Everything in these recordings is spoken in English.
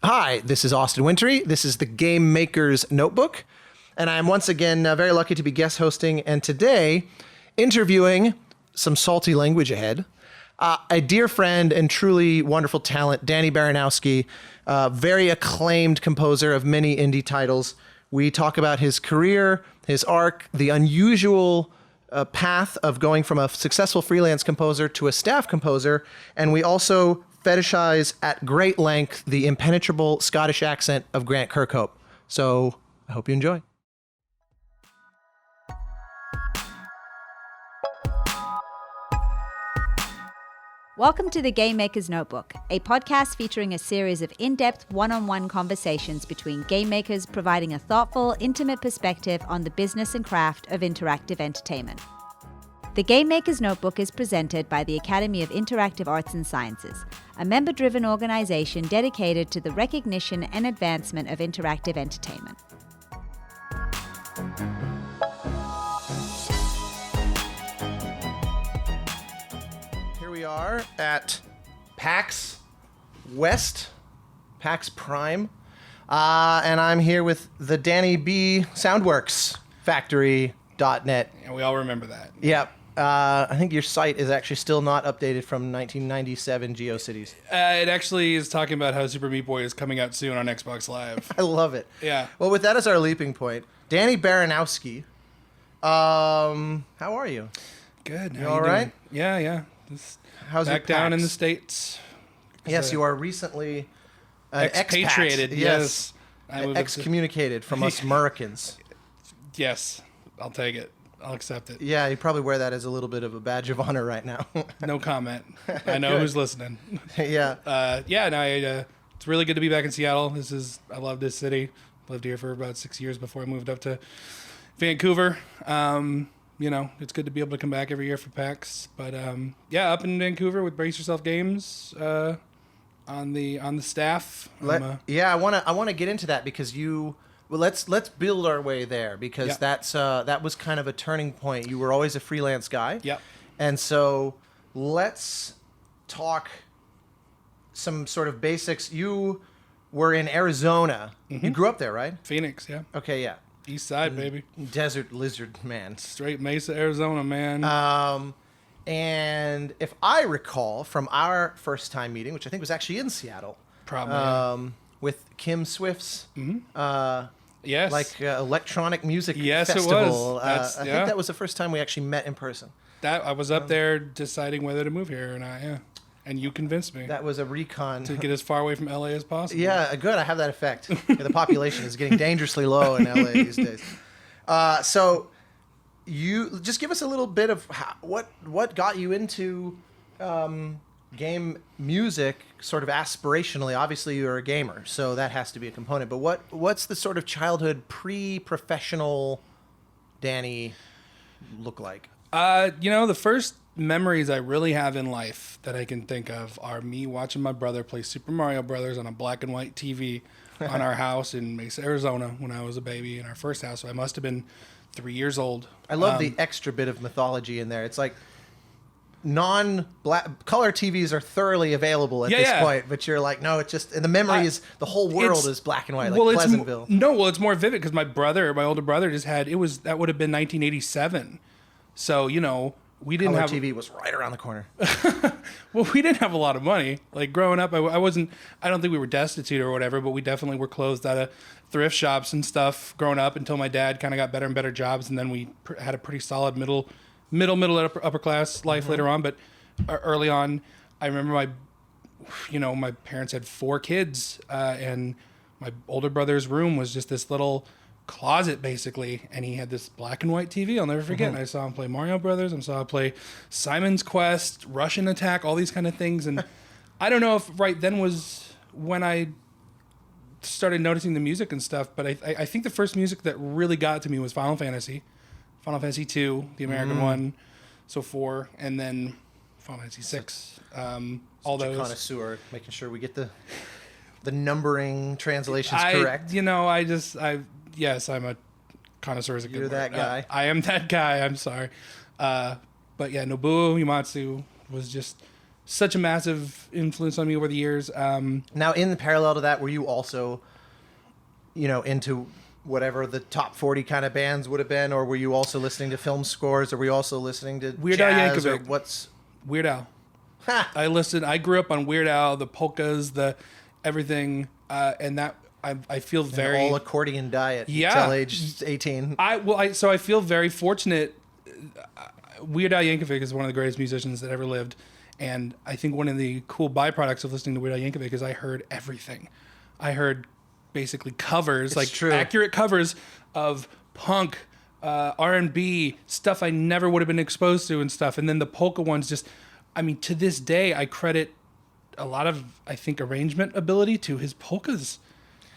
Hi, this is Austin Wintory. This is the Game Maker's Notebook. And I'm once again very lucky to be guest hosting and today interviewing some salty language ahead. A dear friend and truly wonderful talent, Danny Baranowsky, very acclaimed composer of many indie titles. We talk about his career, his arc, the unusual path of going from a successful freelance composer to a staff composer, and we also fetishize at great length the impenetrable Scottish accent of Grant Kirkhope. So I hope you enjoy. Welcome to the Game Maker's Notebook, a podcast featuring a series of in-depth one-on-one conversations between game makers providing a thoughtful, intimate perspective on the business and craft of interactive entertainment. The Game Maker's Notebook is presented by the Academy of Interactive Arts and Sciences, a member-driven organization dedicated to the recognition and advancement of interactive entertainment. Here we are at PAX West, PAX Prime, and I'm here with the Danny B Soundworks Factory.net. And we all remember that. Yep. I think your site is actually still not updated from 1997 GeoCities. It actually is talking about how Super Meat Boy is coming out soon on Xbox Live. I love it. Yeah. Well, with that as our leaping point, Danny Baranowsky, how are you? Good. You all right? Yeah. Just How's back it down in PAX? the States. Yes, you are recently Expatriated. expat. Yes. I moved up to- Excommunicated from us Americans. Yes. I'll take it. I'll accept it. Yeah, you probably wear that as a little bit of a badge of honor right now. No comment. I know Good. who's listening. Yeah. It's really good to be back in Seattle. I love this city. Lived here for about 6 years before I moved up to Vancouver. It's good to be able to come back every year for PAX. But up in Vancouver with Brace Yourself Games on the staff. I want to get into that because let's build our way there because that was kind of a turning point. You were always a freelance guy. Yep. And so let's talk some sort of basics. You were in Arizona. Mm-hmm. You grew up there, right? Phoenix, yeah. Okay, yeah. East Side, baby. Desert lizard man. Straight Mesa, Arizona, man. And if I recall from our first time meeting, which I think was actually in Seattle, Probably. with Kim Swift's yes. electronic music Yes, it was. festival. I Yeah. think that was the first time we actually met in person. That I was up there deciding whether to move here or not, yeah. And you convinced me That was a recon. to get as far away from LA as possible. Yeah, good. I have that effect. Yeah, the population is getting dangerously low in LA these days. So you just give us a little bit of what got you into game music sort of aspirationally. Obviously, you're a gamer, so that has to be a component. But what's the sort of childhood pre-professional Danny look like? The first memories I really have in life that I can think of are me watching my brother play Super Mario Brothers on a black and white TV on our house in Mesa, Arizona when I was a baby in our first house. So I must have been 3 years old. I love the extra bit of mythology in there. It's like non-black color TVs are thoroughly available at this point, but you're like, no, it's just, and the memory is the whole world is black and white, like Pleasantville. It's more vivid because my older brother just had, that would have been 1987. So, we didn't Color have TV was right around the corner. Well, we didn't have a lot of money. Like growing up, I don't think we were destitute or whatever, but we definitely were closed out of thrift shops and stuff growing up until my dad kind of got better and better jobs. And then we had a pretty solid middle upper class life later on. But early on, I remember my parents had 4 kids, and my older brother's room was just this little closet basically, and he had this black and white TV. I'll never forget. And I saw him play Mario Brothers. I saw him play Simon's Quest, Russian Attack, all these kind of things. And I don't know if right then was when I started noticing the music and stuff, but I think the first music that really got to me was Final Fantasy II, the American one, so 4, and then Final Fantasy 6. All those. Connoisseur, making sure we get the numbering translations correct. Yes, I'm a connoisseur. Is a good You're word. that guy. I am that guy. I'm sorry. But yeah, Nobuo Uematsu was just such a massive influence on me over the years. Now, in parallel to that, were you also, into whatever the top 40 kind of bands would have been, or were you also listening to film scores, or were you also listening to Weird Al jazz, or Yankovic. what's... Weird Al. Ha! I grew up on Weird Al, the polkas, the everything, and that I feel very all accordion diet until age 18. So I feel very fortunate. Weird Al Yankovic is one of the greatest musicians that ever lived, and I think one of the cool byproducts of listening to Weird Al Yankovic is I heard everything. I heard basically covers, accurate covers of punk, R&B, stuff I never would have been exposed to and stuff. And then the polka ones to this day, I credit a lot of, I think, arrangement ability to his polkas.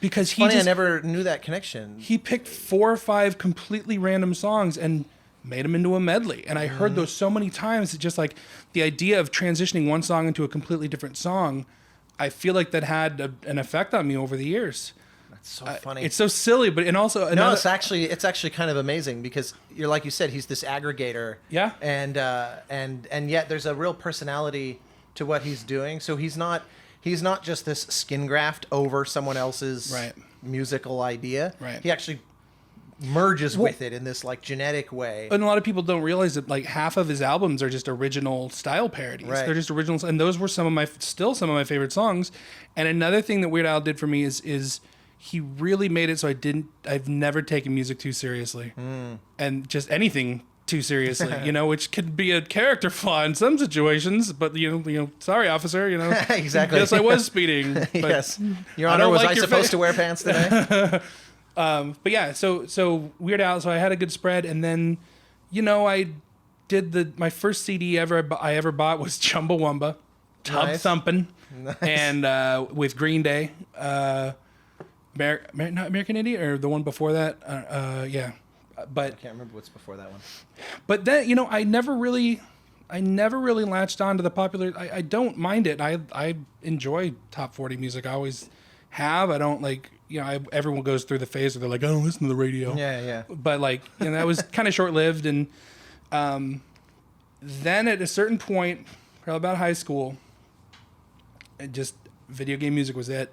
Because I never knew that connection. He picked 4 or 5 completely random songs and made them into a medley. And I heard those so many times that just like the idea of transitioning one song into a completely different song, I feel like that had an effect on me over the years. That's so funny. It's so silly, but it's actually kind of amazing because you're like you said, he's this aggregator. Yeah. And yet there's a real personality to what he's doing. So he's not just this skin graft over someone else's musical idea. Right. He actually merges with it in this like genetic way. And a lot of people don't realize that like half of his albums are just original style parodies. Right. They're just originals, and those were some of my favorite songs. And another thing that Weird Al did for me is he really made it so I've never taken music too seriously, and just anything too seriously, which could be a character flaw in some situations. But sorry, officer, Exactly. Yes, I was speeding. But yes, Your Honor, was I supposed to wear pants today? But yeah, so Weird Al. So I had a good spread, and then, I did my first CD I ever bought was Chumbawamba, Tub Thumpin', and with Green Day, not American Idiot, or the one before that, yeah. But I can't remember what's before that one. But then I never really latched on to the popular. I don't mind it. I enjoy top 40 music. I always have. I don't like. Everyone goes through the phase where they're like, I don't listen to the radio. Yeah. But that was kind of short lived, and then at a certain point, probably about high school, just video game music was it.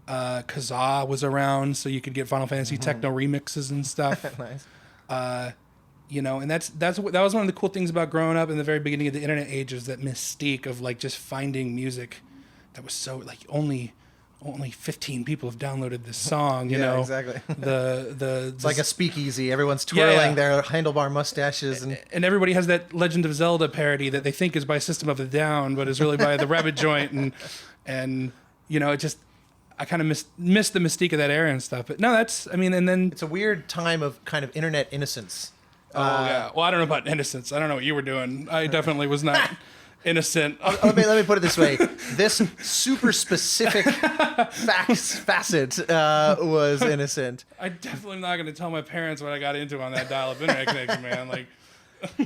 Kazaa was around, so you could get Final Fantasy techno remixes and stuff. Nice. And that was one of the cool things about growing up in the very beginning of the internet age, is that mystique of like just finding music that was so like only 15 people have downloaded this song. You know exactly. It's like a speakeasy. Everyone's twirling their handlebar mustaches, and everybody has that Legend of Zelda parody that they think is by System of a Down, but is really by the Rabbit Joint, and it just. I kind of missed the mystique of that era and stuff. But no, and then... It's a weird time of kind of internet innocence. Yeah. Well, I don't know about innocence. I don't know what you were doing. I definitely was not innocent. Let me put it this way. This super specific facet was innocent. I definitely am not going to tell my parents what I got into on that dial-up internet connection, man. Like...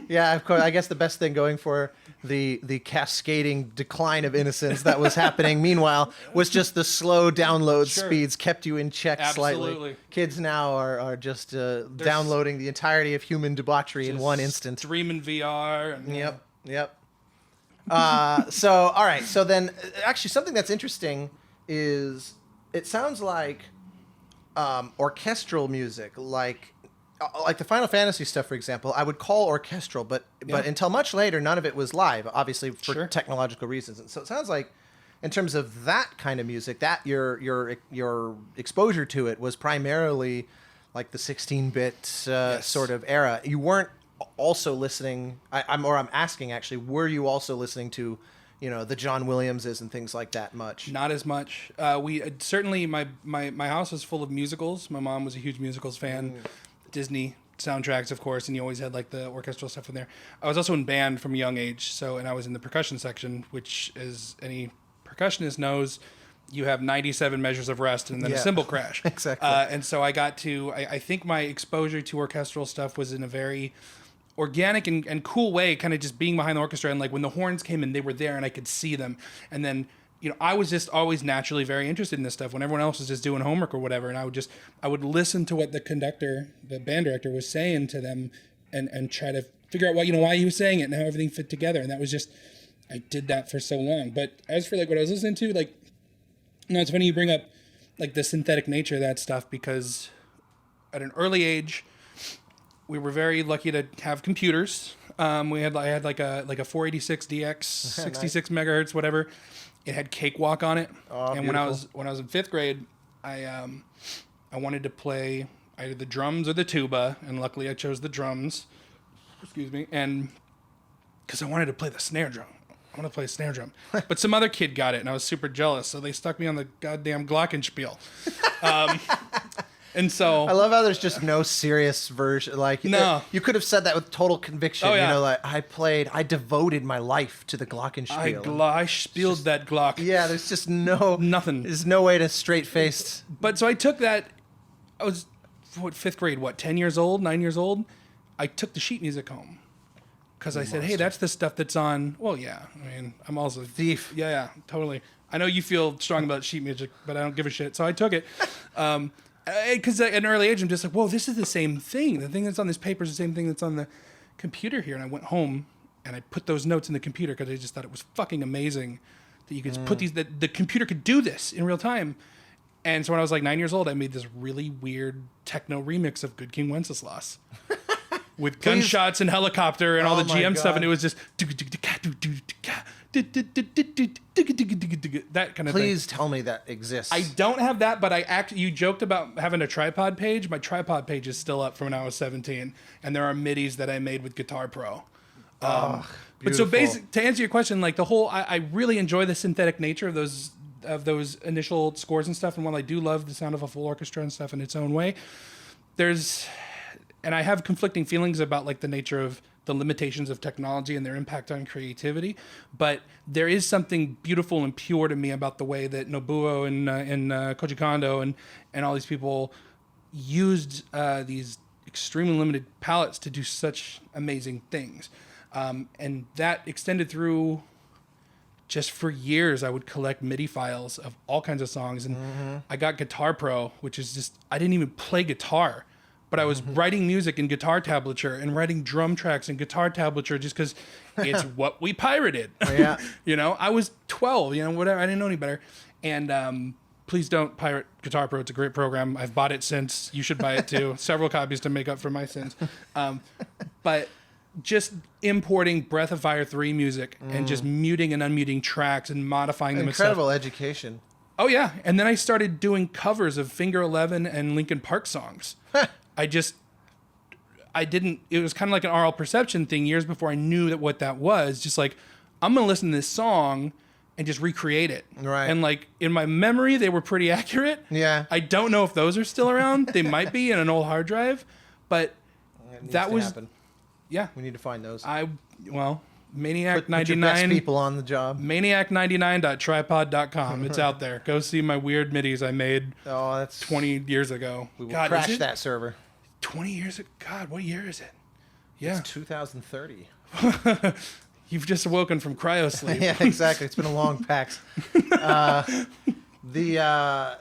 Yeah, of course. I guess the best thing going for the cascading decline of innocence that was happening meanwhile was just the slow download speeds kept you in check slightly. Kids now are just downloading the entirety of human debauchery in one instant. Streaming VR. And, Yep. So, all right. So then, actually, something that's interesting is it sounds like orchestral music, like the Final Fantasy stuff, for example, I would call orchestral, but until much later, none of it was live, obviously for technological reasons. And so it sounds like, in terms of that kind of music, that your exposure to it was primarily like the 16-bit sort of era. You weren't also listening. I'm asking actually, were you also listening to, the John Williamses and things like that much? Not as much. We certainly my house was full of musicals. My mom was a huge musicals fan. Disney soundtracks, of course, and you always had like the orchestral stuff in there. I was also in band from a young age, and I was in the percussion section, which, as any percussionist knows, you have 97 measures of rest and then a cymbal crash. Exactly. And so I got to, I think my exposure to orchestral stuff was in a very organic and cool way, kind of just being behind the orchestra, and like when the horns came in, they were there and I could see them. And then I was just always naturally very interested in this stuff when everyone else was just doing homework or whatever. And I would listen to what the conductor, the band director, was saying to them and try to figure out why he was saying it and how everything fit together. And that was just, I did that for so long. But as for like what I was listening to, like, it's funny you bring up like the synthetic nature of that stuff, because at an early age, we were very lucky to have computers. I had like a 486DX, 66 megahertz, whatever. It had Cakewalk on it. Oh, and beautiful. when I was in 5th grade, I wanted to play either the drums or the tuba, and luckily I chose the drums. Excuse me, and because I wanted to play the snare drum. I want to play a snare drum. But some other kid got it, and I was super jealous, so they stuck me on the goddamn glockenspiel. And so I love how there's just no serious version. Like, no. You could have said that with total conviction. Oh, yeah. You know, like I devoted my life to the glockenspiel. I spieled that Glock. Yeah, there's just Nothing. There's no way to straight-faced. But so I took that. I was, 5th grade, 10 years old, 9 years old? I took the sheet music home. Because I said, hey, that's the stuff that's on. Well, yeah. I mean, I'm also Thief. Yeah, totally. I know you feel strong about sheet music, but I don't give a shit. So I took it. Because at an early age, I'm just like, whoa, this is the same thing. The thing that's on this paper is the same thing that's on the computer here. And I went home and I put those notes in the computer because I just thought it was fucking amazing that you could just put these, that the computer could do this in real time. And so when I was like 9 years old, I made this really weird techno remix of Good King Wenceslas. With gunshots and helicopter and all the GM stuff, and it was just that kind of thing. Please tell me that exists. I don't have that, but you joked about having a tripod page. My tripod page is still up from when I was 17, and there are MIDIs that I made with Guitar Pro. But so to answer your question, like the whole, I really enjoy the synthetic nature of those initial scores and stuff. And while I do love the sound of a full orchestra and stuff in its own way, and I have conflicting feelings about like the nature of the limitations of technology and their impact on creativity. But there is something beautiful and pure to me about the way that Nobuo and Koji Kondo and all these people used these extremely limited palettes to do such amazing things. And that extended through just for years. I would collect MIDI files of all kinds of songs. And I got Guitar Pro, which is just, I didn't even play guitar. But I was writing music in guitar tablature and writing drum tracks in guitar tablature just because it's what we pirated. Yeah. You know, I was 12, whatever. I didn't know any better. And please don't pirate Guitar Pro. It's a great program. I've bought it since. You should buy it too. Several copies to make up for my sins. But just importing Breath of Fire 3 music and just muting and unmuting tracks and modifying them. Incredible education. Oh, yeah. And then I started doing covers of Finger 11 and Linkin Park songs. It was kind of like an oral perception thing years before I knew what that was. Just like, I'm going to listen to this song and just recreate it. Right. And like in my memory, they were pretty accurate. Yeah. I don't know if those are still around. They might be in an old hard drive, but that was, happen. Yeah. We need to find those. Maniac99. Put your best people on the job. Maniac99.tripod.com. It's out there. Go see my weird MIDIs I made 20 years ago. We will crash that server. 20 years ago? God, what year is it? Yeah. It's 2030. You've just awoken from cryo sleep. Yeah, exactly. It's been a long PAX. The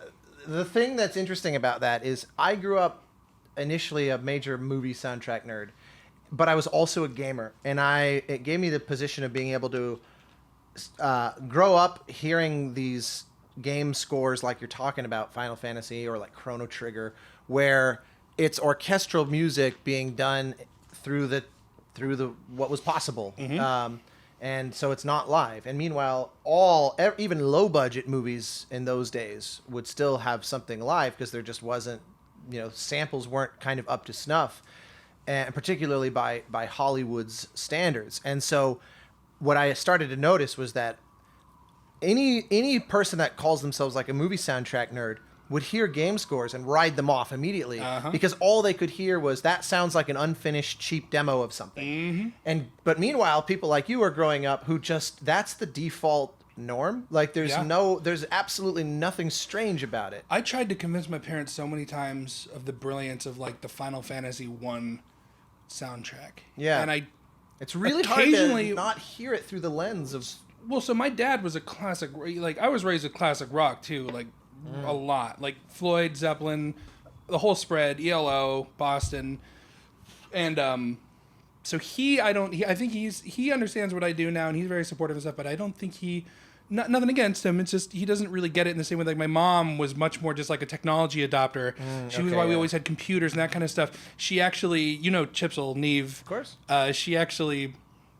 thing that's interesting about that is I grew up initially a major movie soundtrack nerd, but I was also a gamer, and it gave me the position of being able to grow up hearing these game scores like you're talking about, Final Fantasy or like Chrono Trigger, where it's orchestral music being done through the what was possible. And so it's not live. And meanwhile, even low budget movies in those days would still have something live because there just wasn't, samples weren't kind of up to snuff, and particularly by Hollywood's standards. And so what I started to notice was that any person that calls themselves like a movie soundtrack nerd would hear game scores and ride them off immediately because all they could hear was that sounds like an unfinished cheap demo of something. But meanwhile, people like you are growing up who that's the default norm. Like there's absolutely nothing strange about it. I tried to convince my parents so many times of the brilliance of like the Final Fantasy 1 soundtrack. Yeah. And it's really hard to not hear it through the lens of... Well, so my dad was a classic, like I was raised with classic rock too, like a lot, like Floyd, Zeppelin, the whole spread, ELO, Boston, and So I think he understands what I do now, and he's very supportive and stuff. But I don't think nothing against him. It's just he doesn't really get it in the same way. Like my mom was much more just like a technology adopter. She was why we always had computers and that kind of stuff. She actually, Chipsel, Neve. Of course. She actually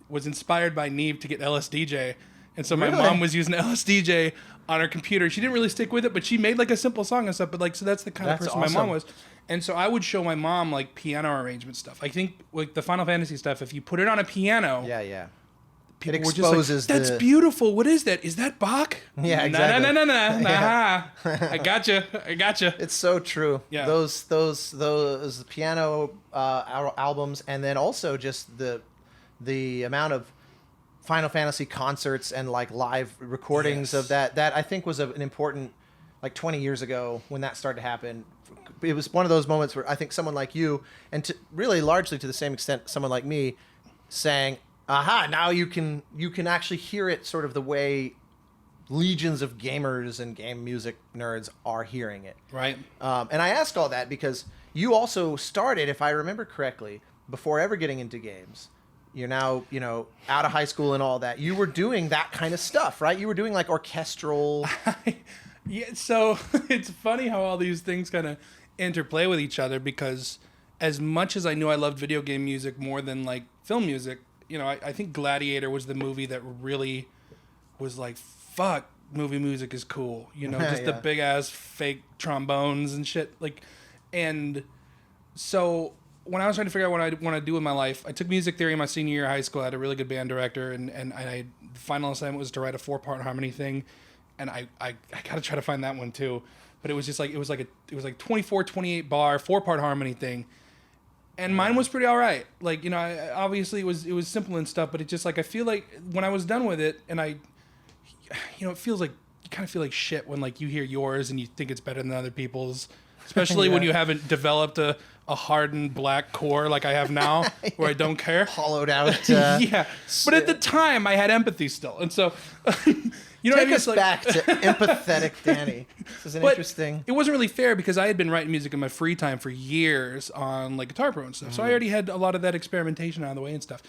was inspired by Neve to get LSDJ, and so my Really? mom was using LSDJ on her computer. She didn't really stick with it, but she made like a simple song and stuff. But like, so that's the kind of person my mom was. And so I would show my mom like piano arrangement stuff. I think like the Final Fantasy stuff, if you put it on a piano, people were just like, "That's beautiful. What is that? Is that Bach?" Yeah, exactly. No. I gotcha. It's so true. Yeah. Those piano albums, and then also just the amount of Final Fantasy concerts and like live recordings of that I think was an important, like 20 years ago when that started to happen. It was one of those moments where I think someone like you, and really largely to the same extent someone like me, saying, aha, now you can actually hear it sort of the way legions of gamers and game music nerds are hearing it. Right. And I ask all that because you also started, if I remember correctly, before ever getting into games. You're now, out of high school and all that. You were doing that kind of stuff, right? You were doing like orchestral. Yeah. So it's funny how all these things kind of interplay with each other, because as much as I knew I loved video game music more than like film music, I think Gladiator was the movie that really was like, fuck, movie music is cool. Just the big ass fake trombones and shit. Like, and so when I was trying to figure out what I want to do with my life, I took music theory in my senior year of high school. I had a really good band director, and the final assignment was to write a 4-part harmony thing, and I got to try to find that one too. But it was just like it was like 24, 28 bar 4-part harmony thing, and mine was pretty all right. Like obviously it was simple and stuff, but it just like I feel like when I was done with it, and it feels like you kind of feel like shit when like you hear yours and you think it's better than other people's. Especially when you haven't developed a hardened black core like I have now, where I don't care. Hollowed out. Yeah. But at the time, I had empathy still. And so, Take us back to empathetic Danny. This is an interesting... It wasn't really fair because I had been writing music in my free time for years on like Guitar Pro and stuff. So I already had a lot of that experimentation out of the way and stuff.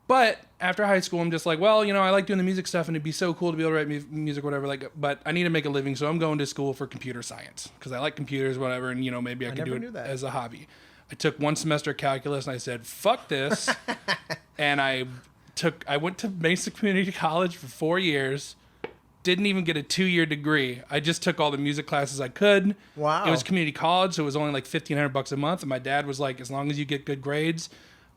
But after high school, I'm just like, well, I like doing the music stuff, and it'd be so cool to be able to write music, whatever. Like, but I need to make a living, so I'm going to school for computer science because I like computers, whatever, and maybe I can do it as a hobby. I took one semester of calculus, and I said, fuck this, and I went to Mesa Community College for 4 years. Didn't even get a 2-year degree. I just took all the music classes I could. Wow. It was community college, so it was only like $1,500 a month, and my dad was like, as long as you get good grades,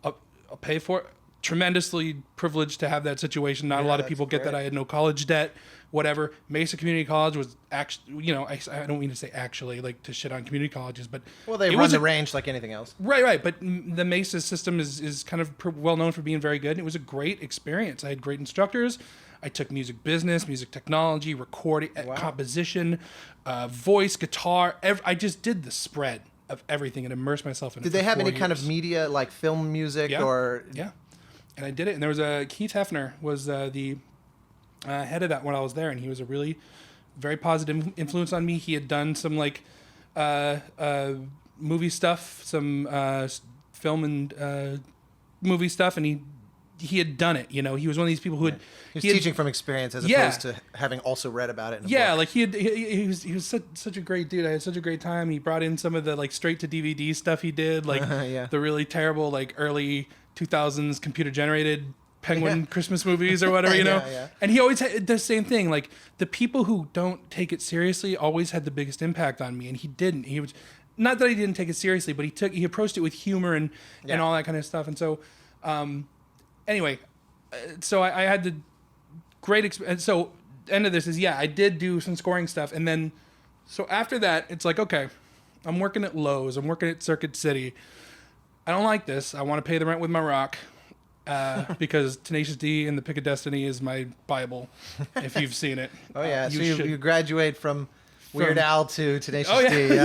I'll pay for it. Tremendously privileged to have that situation. Not a lot of people get that. I had no college debt, whatever. Mesa Community College was actually, I don't mean to say actually, like to shit on community colleges, but they run the range like anything else. Right. But the Mesa system is kind of well known for being very good. And it was a great experience. I had great instructors. I took music business, music technology, recording, composition, voice, guitar. I just did the spread of everything and immersed myself in it. Did they have any kind of media, like film music or? Yeah. And I did it. And there was Keith Hefner was the head of that when I was there. And he was a really very positive influence on me. He had done some like movie stuff, some film and movie stuff. And he had done it. He was one of these people who had... He was teaching from experience as opposed to having also read about it in a book. Like he was such a great dude. I had such a great time. He brought in some of the like straight to DVD stuff he did, like the really terrible like early 2000s computer generated Penguin Christmas movies or whatever, And he always had the same thing. Like the people who don't take it seriously always had the biggest impact on me, and he didn't. He was not that he didn't take it seriously, but he approached it with humor and all that kind of stuff. And so, anyway, so I had the great experience. So end of this is I did do some scoring stuff, and then so after that, it's like okay, I'm working at Lowe's, I'm working at Circuit City. I don't like this. I want to pay the rent with my rock. Because Tenacious D and the Pick of Destiny is my Bible, if you've seen it. Oh yeah, so you graduate from Weird Al to Tenacious D. Yeah,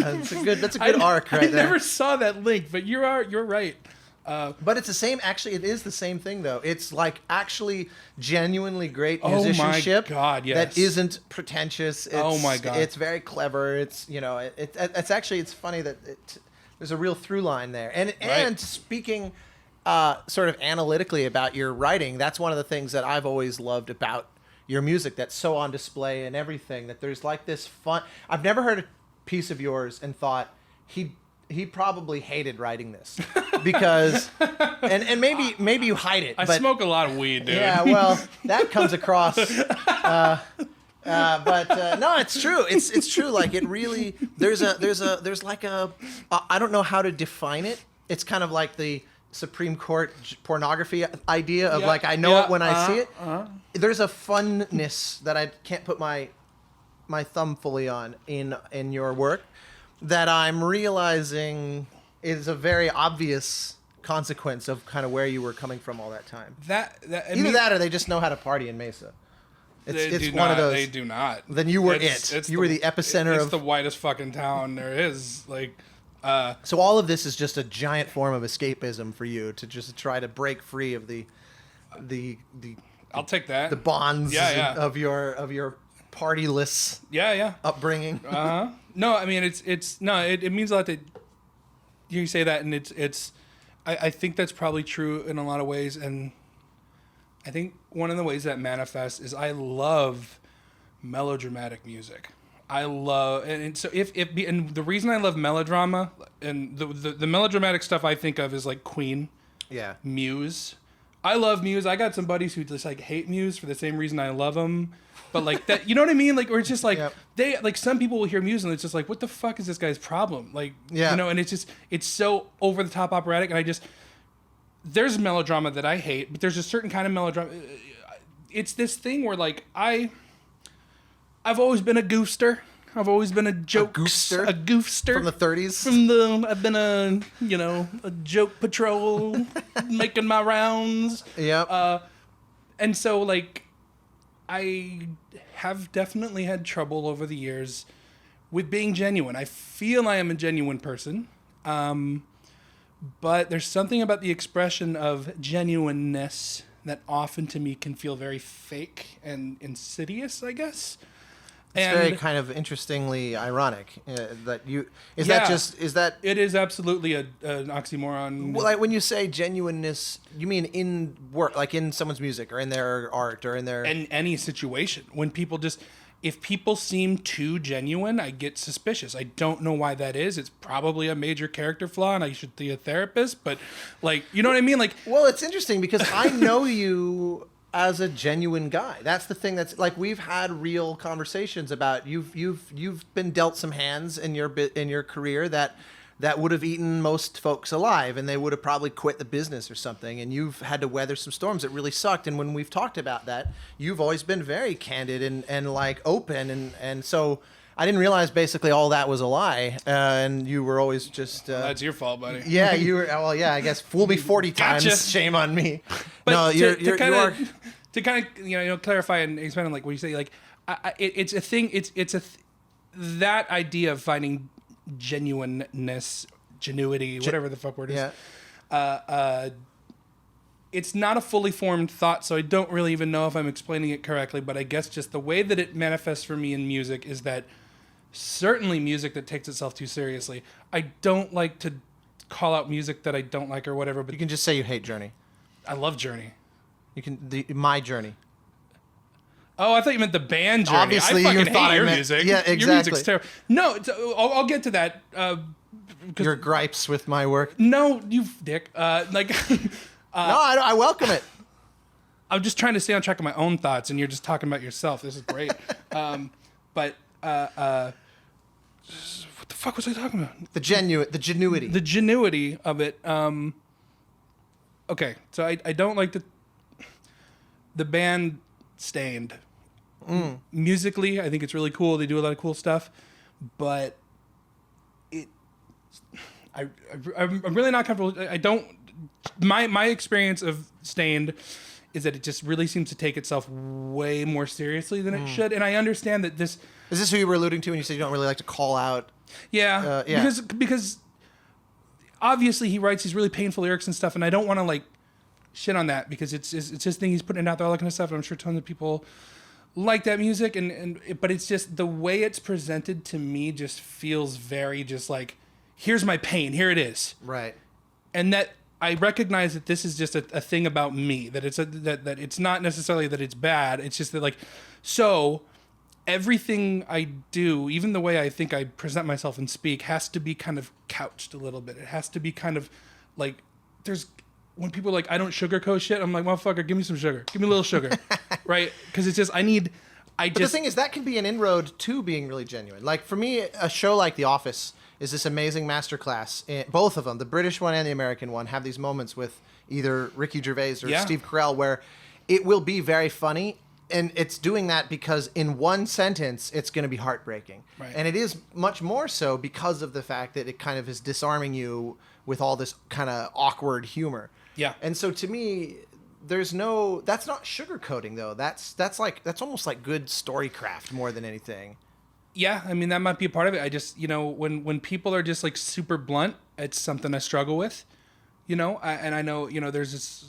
that's a good arc right there. I never saw that link, but you're right. But it's the same. Actually, it is the same thing though. It's like actually genuinely great musicianship. Oh my God, yes. That isn't pretentious. Oh my God, it's very clever. It's it's actually it's funny that there's a real through line there. And speaking sort of analytically about your writing, that's one of the things that I've always loved about your music that's so on display and everything, that there's like this fun. I've never heard a piece of yours and thought he probably hated writing this because and maybe you hide it. I but, smoke a lot of weed, dude. Yeah, well, that comes across. But no, it's true. It's true. Like it really. There's like a. I don't know how to define it. It's kind of like the Supreme Court pornography idea of like I know it when I see it. There's a funness that I can't put my thumb fully on in your work that I'm realizing is a very obvious consequence of kind of where you were coming from all that time. Either that or they just know how to party in Mesa. It's one of those. They do not. Then you were you were the epicenter of. It's the whitest fucking town there is. Like. So all of this is just a giant form of escapism for you to just try to break free of the I'll take that. The bonds of your partyless upbringing. No, I mean it means a lot that you say that, and I think that's probably true in a lot of ways, and I think one of the ways that manifests is I love melodramatic music. I love, and so and the reason I love melodrama and the melodramatic stuff I think of is like Queen, Muse. I love Muse. I got some buddies who just like hate Muse for the same reason I love them, but like that, you know what I mean? Like, or it's just like they like some people will hear Muse and it's just like, what the fuck is this guy's problem? Like, you know, and it's so over the top operatic, and there's melodrama that I hate, but there's a certain kind of melodrama. It's this thing where like I've always been a goofster. I've always been a jokester. A goofster. From the 30s? I've been a joke patrol, making my rounds. Yep. And so, like, I have definitely had trouble over the years with being genuine. I feel I am a genuine person. But there's something about the expression of genuineness that often to me can feel very fake and insidious, I guess. It's very kind of interestingly ironic that you is that it is absolutely an oxymoron. Well, like when you say genuineness, you mean in work, like in someone's music or in their art or in any situation. When people if people seem too genuine, I get suspicious. I don't know why that is. It's probably a major character flaw, and I should see a therapist. But like, you know what I mean? Like, well, it's interesting because I know you as a genuine guy. That's the thing. That's like we've had real conversations about you've been dealt some hands in your career that would have eaten most folks alive, and they would have probably quit the business or something, and you've had to weather some storms that really sucked. And when we've talked about that, you've always been very candid and like open, and so I didn't realize basically all that was a lie, and you were always just that's your fault, buddy. Yeah, you were. Well, yeah, I guess fool me 40 times. Gotcha. Shame on me. But no, to kind of clarify and expand on like what you say, like it's a thing. That idea of finding genuineness, genuity, whatever the fuck word is. Yeah. It's not a fully formed thought, so I don't really even know if I'm explaining it correctly. But I guess just the way that it manifests for me in music is that certainly music that takes itself too seriously. I don't like to call out music that I don't like or whatever. But you can just say you hate Journey. I love Journey. You can my Journey. Oh, I thought you meant the band Journey. Obviously, I fucking you thought hate your meant, music. Yeah, exactly. Your music's terrible. No, I'll get to that. Your gripes with my work. No, you dick. No, I welcome it. I'm just trying to stay on track of my own thoughts, and you're just talking about yourself. This is great. What the fuck was I talking about? The genuity. The genuity of it. Okay, so I don't like the band Stained. Musically, I think it's really cool. They do a lot of cool stuff, but I'm really not comfortable. I don't. My experience of Stained is that it just really seems to take itself way more seriously than it should. And I understand that this is this who you were alluding to when you said you don't really like to call out. Yeah. Because obviously he writes these really painful lyrics and stuff, and I don't want to like shit on that because it's his thing. He's putting it out there, all that kind of stuff. And I'm sure tons of people like that music, but it's just the way it's presented to me just feels very just like, here's my pain, here it is. Right. And that I recognize that this is just a thing about me, that that it's not necessarily that it's bad. It's just that like, so everything I do, even the way I think I present myself and speak, has to be kind of couched a little bit. It has to be kind of like, when people are like, I don't sugarcoat shit, I'm like, motherfucker, give me some sugar. Give me a little sugar. Right? Because it's just, But the thing is, that can be an inroad to being really genuine. Like, for me, a show like The Office is this amazing masterclass. Both of them, the British one and the American one, have these moments with either Ricky Gervais or Steve Carell where it will be very funny, and it's doing that because in one sentence, it's going to be heartbreaking. Right. And it is much more so because of the fact that it kind of is disarming you with all this kind of awkward humor. Yeah. And so to me, that's not sugarcoating though. That's almost like good storycraft more than anything. Yeah, I mean, that might be a part of it. I just, when people are just like super blunt, it's something I struggle with, and I know, there's this,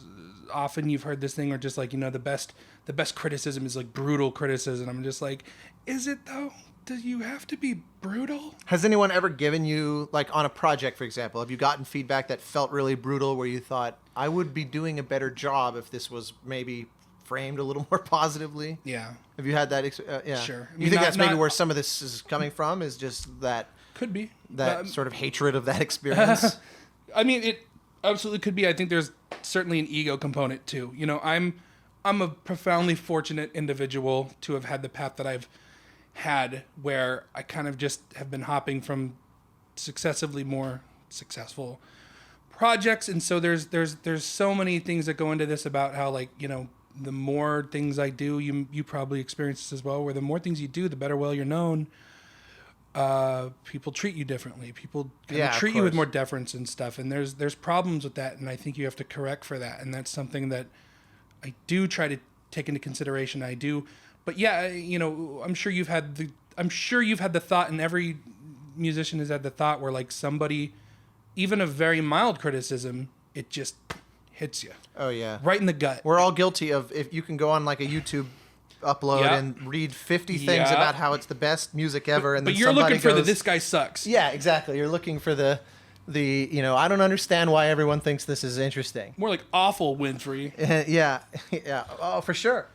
often you've heard this thing or just like, the best criticism is like brutal criticism. I'm just like, is it though? Do you have to be brutal? Has anyone ever given you, like on a project, for example, have you gotten feedback that felt really brutal where you thought, I would be doing a better job if this was maybe framed a little more positively? Yeah. Have you had that? Yeah. Sure. You think that's maybe where some of this is coming from, is just that... Could be. That sort of hatred of that experience? I mean, it absolutely could be. I think there's certainly an ego component too. I'm a profoundly fortunate individual to have had the path that I've had, where I kind of just have been hopping from successively more successful projects. And so there's so many things that go into this about how, like, the more things I do, you probably experience this as well, where the more things you do, the better well you're known. People treat you differently. People kind of treat you with more deference and stuff. And there's problems with that. And I think you have to correct for that. And that's something that I do try to take into consideration. I do. But yeah, I'm sure you've had the thought, and every musician has had the thought where, like, somebody, even a very mild criticism, it just hits you. Oh yeah. Right in the gut. We're all guilty of, if you can go on like a YouTube upload and read 50 things about how it's the best music ever, and but then you're somebody looking for goes, this guy sucks. Yeah, exactly. You're looking for the I don't understand why everyone thinks this is interesting. More like awful Wintory. Yeah. Oh, for sure.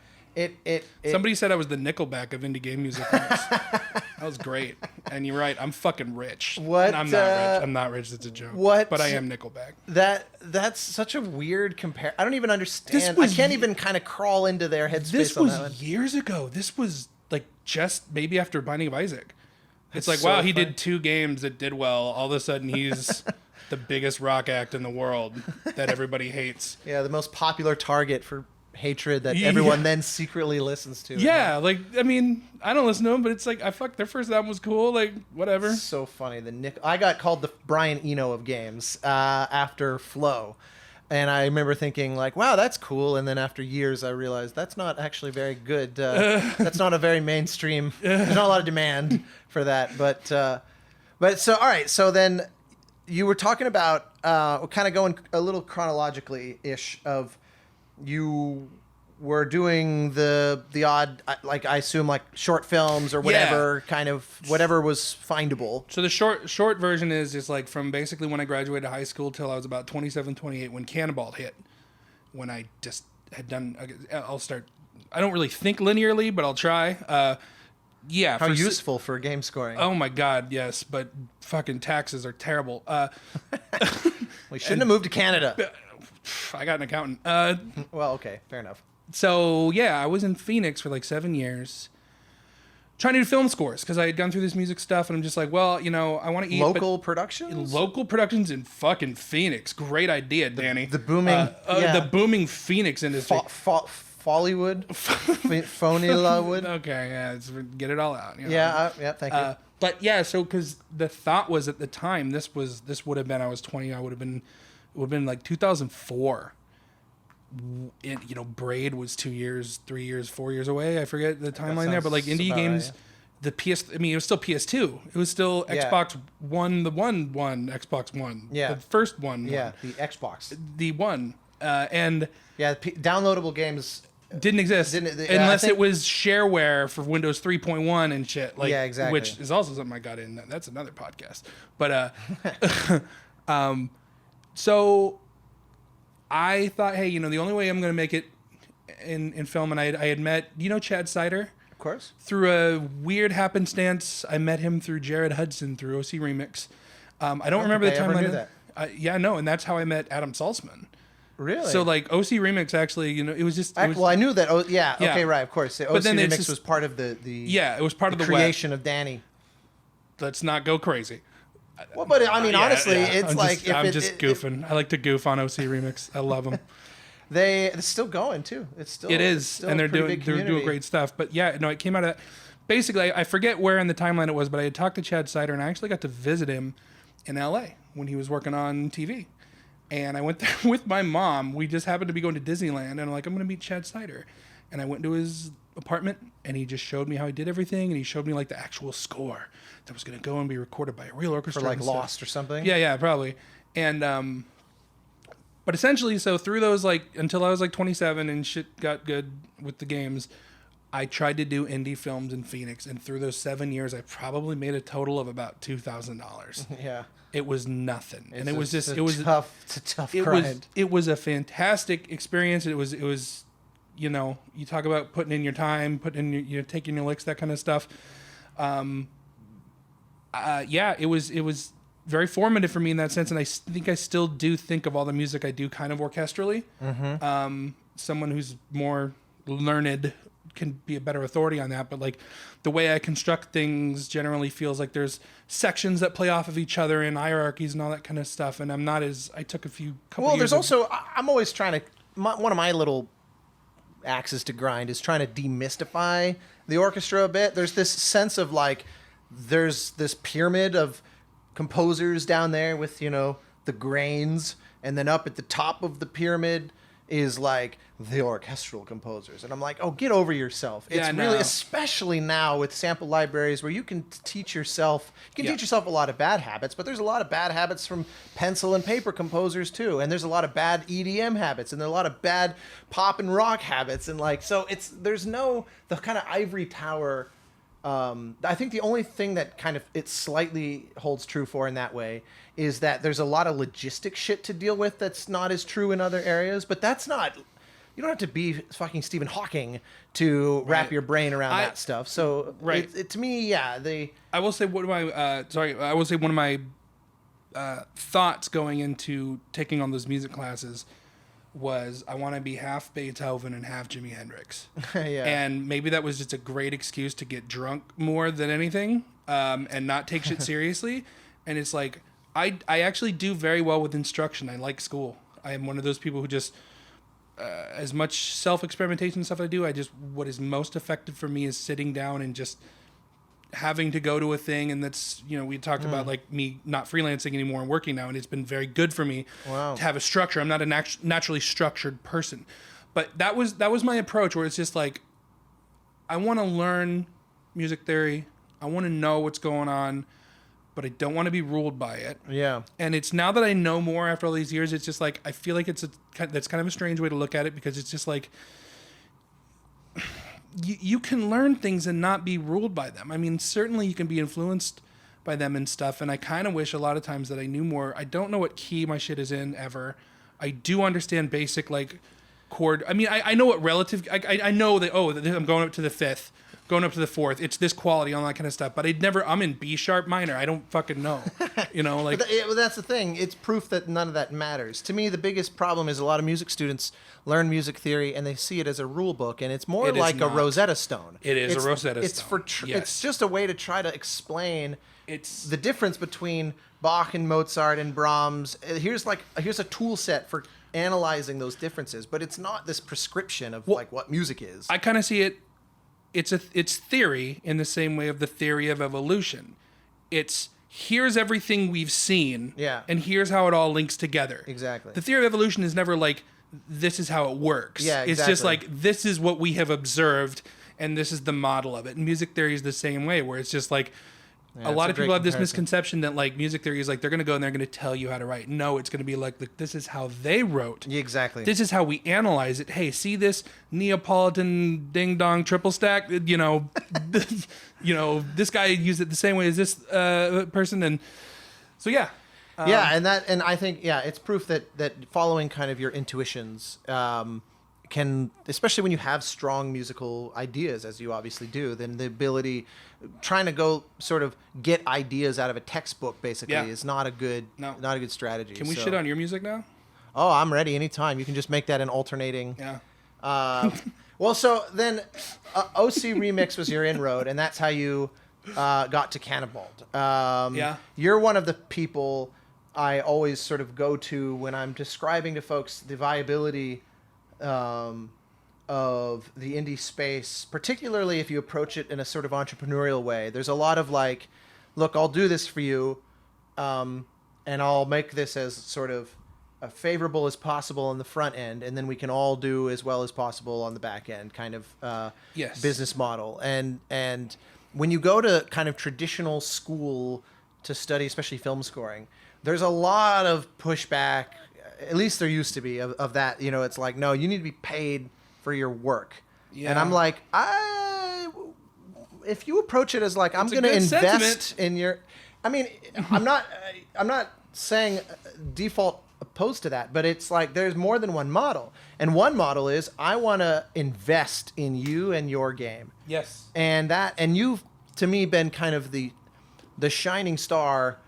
Somebody said I was the Nickelback of indie game music. That was great. And you're right. I'm fucking rich. What? And I'm not rich. I'm not rich. It's a joke. What? But I am Nickelback. That's such a weird compare. I don't even understand. I can't even kind of crawl into their headspace. This on was that one. years ago. This was like just maybe after Binding of Isaac. It's like, so wow, he funny. did 2 games that did well. All of a sudden, he's the biggest rock act in the world that everybody hates. Yeah, the most popular target for hatred that everyone then secretly listens to. Yeah, like, I mean, I don't listen to them, but it's like, their first album was cool, like, whatever. So funny. I got called the Brian Eno of games after Flow. And I remember thinking, like, wow, that's cool. And then after years, I realized that's not actually very good. That's not a very mainstream. There's not a lot of demand for that. But so, all right. So then you were talking about kind of going a little chronologically-ish of you were doing the odd, like, I assume, like short films or whatever, kind of whatever was findable. So the short version is like from basically when I graduated high school till I was about 27, 28 when CANABALT hit. When I just had done, I'll start, I don't really think linearly, but I'll try. Yeah. How useful for game scoring. Oh my God, yes, but fucking taxes are terrible. We shouldn't have moved to Canada. I got an accountant. Well, okay, fair enough. So yeah, I was in Phoenix for like 7 years, trying to do film scores because I had gone through this music stuff, and I'm just like, well, I want to eat local productions. Local productions in fucking Phoenix. Great idea, Danny. The booming, the booming Phoenix industry. Follywood, Phonylawood. Okay, yeah, let's get it all out. Yeah, thank you. But yeah, so because the thought was at the time this would have been, I was 20. It would have been like 2004. Braid was 2 years, 3 years, 4 years away. I forget the timeline there, but like indie games, right, it was still PS2. It was still Xbox One, the one Xbox One. Yeah. The first one. Yeah, the Xbox. The one. And yeah, downloadable games didn't exist unless it was shareware for Windows 3.1 and shit. Like, yeah, exactly. Which is also something I got in. That's another podcast. But so I thought, hey, the only way I'm going to make it in film, and I had met, Chad Sider? Of course. Through a weird happenstance, I met him through Jared Hudson through OC Remix. I don't remember the I ever timeline. knew that. And that's how I met Adam Salzman. Really? So like OC Remix actually, it was just. Well, I knew that. Oh, yeah. Okay, right. Of course. But OC then Remix was part of the. Yeah, it was part of the creation of Danny. Let's not go crazy. Well, but I mean, honestly, it's I'm just goofing. I like to goof on OC Remix. I love them. It's still going too. It is, and they're doing great stuff. But yeah, no, it came out of basically. I forget where in the timeline it was, but I had talked to Chad Sider, and I actually got to visit him in L.A. when he was working on TV. And I went there with my mom. We just happened to be going to Disneyland, and I'm like, I'm going to meet Chad Sider. And I went to his apartment, and he just showed me how he did everything, and he showed me like the actual score that was going to go and be recorded by a real orchestra. For like Lost or something? Yeah, probably. And but essentially, so through those, like, until I was like 27 and shit got good with the games, I tried to do indie films in Phoenix, and through those 7 years, I probably made a total of about $2,000. Yeah. It was nothing, and It's a tough it grind. It was a fantastic experience. It was, you talk about putting in your time, putting in your, taking your licks, that kind of stuff. It was very formative for me in that sense, and I think I still do think of all the music I do kind of orchestrally. Mm-hmm. Someone who's more learned can be a better authority on that, but like the way I construct things generally feels like there's sections that play off of each other and hierarchies and all that kind of stuff, and I took a couple Well, years there's also, I'm always trying to, one of my little axes to grind is trying to demystify the orchestra a bit. There's this sense of like, there's this pyramid of composers down there with, the grains, and then up at the top of the pyramid is like the orchestral composers, and I'm like, oh, get over yourself. It's really, especially now with sample libraries where you can teach yourself. You can teach yourself a lot of bad habits, but there's a lot of bad habits from pencil and paper composers too, and there's a lot of bad EDM habits, and there's a lot of bad pop and rock habits, and like, so there's no the kind of ivory tower. I think the only thing that kind of it slightly holds true for in that way is that there's a lot of logistic shit to deal with that's not as true in other areas, but that's not. You don't have to be fucking Stephen Hawking to wrap your brain around that stuff. So, to me, I will say one of my thoughts going into taking on those music classes was I want to be half Beethoven and half Jimi Hendrix. Yeah. And maybe that was just a great excuse to get drunk more than anything, and not take shit seriously. And it's like, I actually do very well with instruction. I like school. I am one of those people who just, as much self-experimentation stuff I do, what is most effective for me is sitting down and just having to go to a thing. And that's, we talked about like me not freelancing anymore and working now, and it's been very good for me to have a structure. I'm not a naturally structured person, but that was my approach, where it's just like, I want to learn music theory. I want to know what's going on, but I don't want to be ruled by it. Yeah. And it's now that I know more after all these years, it's just like, I feel like that's kind of a strange way to look at it, because it's just like, you can learn things and not be ruled by them. I mean, certainly you can be influenced by them and stuff. And I kind of wish a lot of times that I knew more. I don't know what key my shit is in ever. I do understand basic like chord. I mean, I know what relative. I know that. Oh, I'm going up to the fifth, going up to the fourth. It's this quality, all that kind of stuff. But I'm in B sharp minor. I don't fucking know. Like. But that's the thing. It's proof that none of that matters. To me, the biggest problem is a lot of music students learn music theory and they see it as a rule book, and it's more like a Rosetta Stone. It is a Rosetta Stone. It's just a way to try to explain. It's the difference between Bach and Mozart and Brahms. Here's a tool set for analyzing those differences, but it's not this prescription of like what music is. I kind of see it. It's theory in the same way of the theory of evolution. It's here's everything we've seen, and here's how it all links together. Exactly. The theory of evolution is never like this is how it works. Yeah, exactly. It's just like this is what we have observed, and this is the model of it. And music theory is the same way, where it's just like. A lot of people have this misconception that like music theory is like they're going to go and they're going to tell you how to write. No, it's going to be like this is how they wrote. Yeah, exactly. This is how we analyze it. Hey, see this Neapolitan ding dong triple stack? This guy used it the same way as this person, and so yeah. And I think it's proof that following kind of your intuitions can, especially when you have strong musical ideas, as you obviously do, then the ability, trying to go sort of get ideas out of a textbook basically is not a good strategy. Can we shit on your music now? Oh, I'm ready anytime. You can just make that an alternating. Yeah. Well, so then OC Remix was your inroad, and that's how you got to CANABALT. You're one of the people I always sort of go to when I'm describing to folks the viability of the indie space, particularly if you approach it in a sort of entrepreneurial way. There's a lot of like, look, I'll do this for you, and I'll make this as sort of favorable as possible on the front end, and then we can all do as well as possible on the back end kind of business model. And when you go to kind of traditional school to study, especially film scoring, there's a lot of pushback, at least there used to be, of that. You know, it's like, no, you need to be paid for your work. Yeah. And I'm like, if you approach it as like, I'm going to invest in your, I mean, I'm not saying default opposed to that, but it's like there's more than one model. And one model is I want to invest in you and your game. Yes. And you've, to me, been kind of the shining star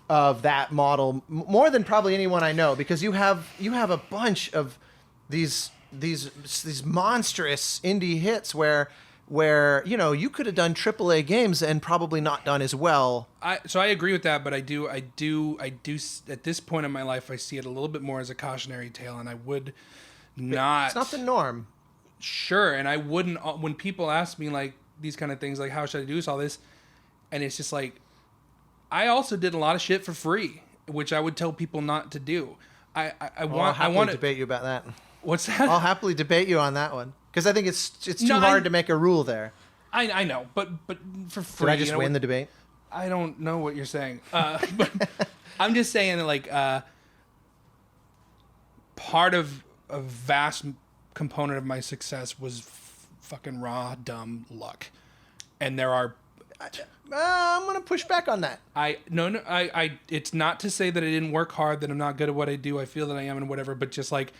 of that model more than probably anyone I know, because you have a bunch of these monstrous indie hits where you know you could have done AAA games and probably not done as well. So I agree with that, but I do at this point in my life I see it a little bit more as a cautionary tale, and I would not. It's not the norm. Sure, and I wouldn't when people ask me like these kind of things, like how should I do all this, and it's just like I also did a lot of shit for free, which I would tell people not to do. I want to debate you about that. What's that? I'll happily debate you on that one, because I think it's too hard to make a rule there. I know, but for free. Did I just win the debate? I don't know what you're saying, but I'm just saying that like part of a vast component of my success was fucking raw dumb luck, and there are. I'm gonna push back on that. I it's not to say that I didn't work hard, that I'm not good at what I do. I feel that I am and whatever, but just like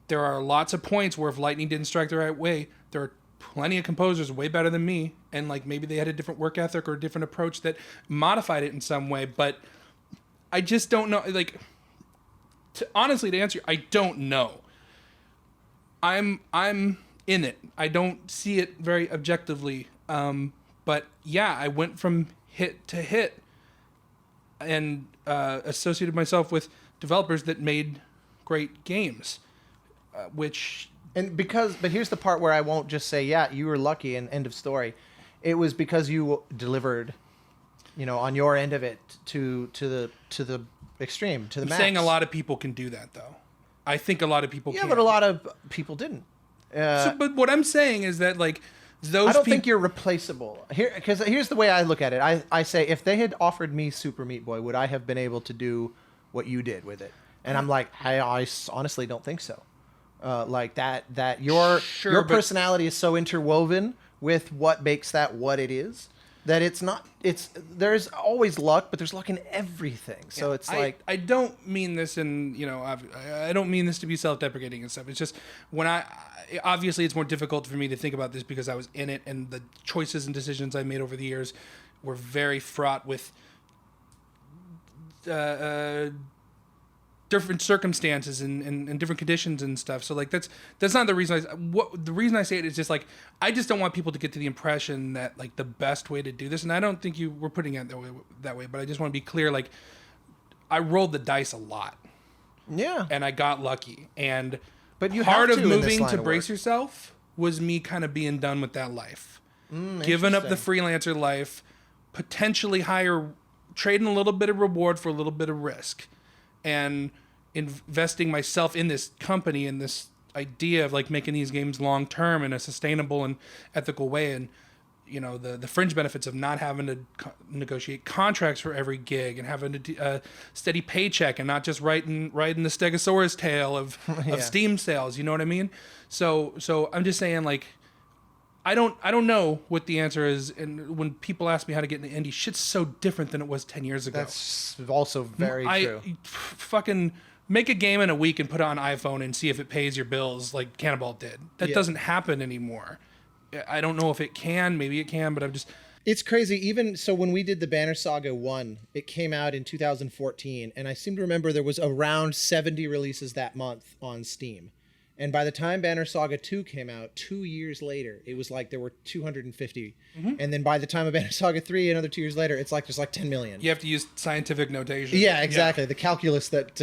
there are lots of points where if lightning didn't strike the right way, there are plenty of composers way better than me, and like maybe they had a different work ethic or a different approach that modified it in some way, but I just don't know. Like, honestly, to answer you, I don't know. I'm in it. I don't see it very objectively. But yeah, I went from hit to hit and associated myself with developers that made great games, but here's the part where I won't just say, yeah, you were lucky and end of story. It was because you delivered, you know, on your end of it to the extreme, to the max. I'm saying a lot of people can do that though. I think a lot of people can. Yeah, but a lot of people didn't. But what I'm saying is that like, I don't think you're replaceable here, because here's the way I look at it. I say, if they had offered me Super Meat Boy, would I have been able to do what you did with it? And I'm like, I honestly don't think so. Like that your personality is so interwoven with what makes that what it is, that there's always luck, but there's luck in everything. So it's like, I don't mean this in, you know, I don't mean this to be self-deprecating and stuff. It's just obviously it's more difficult for me to think about this because I was in it, and the choices and decisions I made over the years were very fraught with different circumstances and different conditions and stuff. So like that's not the reason. The reason I say it is just like I just don't want people to get to the impression that like the best way to do this, and I don't think you were putting it that way, but I just want to be clear. Like I rolled the dice a lot, and I got lucky, and but part of moving to brace yourself was me kind of being done with that life, giving up the freelancer life, potentially trading a little bit of reward for a little bit of risk, and investing myself in this company and this idea of like making these games long term in a sustainable and ethical way. And you know, the fringe benefits of not having to negotiate contracts for every gig and having a steady paycheck and not just riding the Stegosaurus tail of Steam sales. You know what I mean? So I'm just saying, like, I don't know what the answer is. And when people ask me how to get into indie, shit's so different than it was 10 years ago. That's also very true. Fucking make a game in a week and put it on iPhone and see if it pays your bills like CANABALT did. That doesn't happen anymore. I don't know if it can. Maybe it can, but I'm just... It's crazy. Even so, when we did the Banner Saga 1, it came out in 2014, and I seem to remember there was around 70 releases that month on Steam. And by the time Banner Saga 2 came out, 2 years later, it was like there were 250. And then by the time of Banner Saga 3, another 2 years later, it's like there's like 10 million. You have to use scientific notation. Yeah, exactly. The calculus that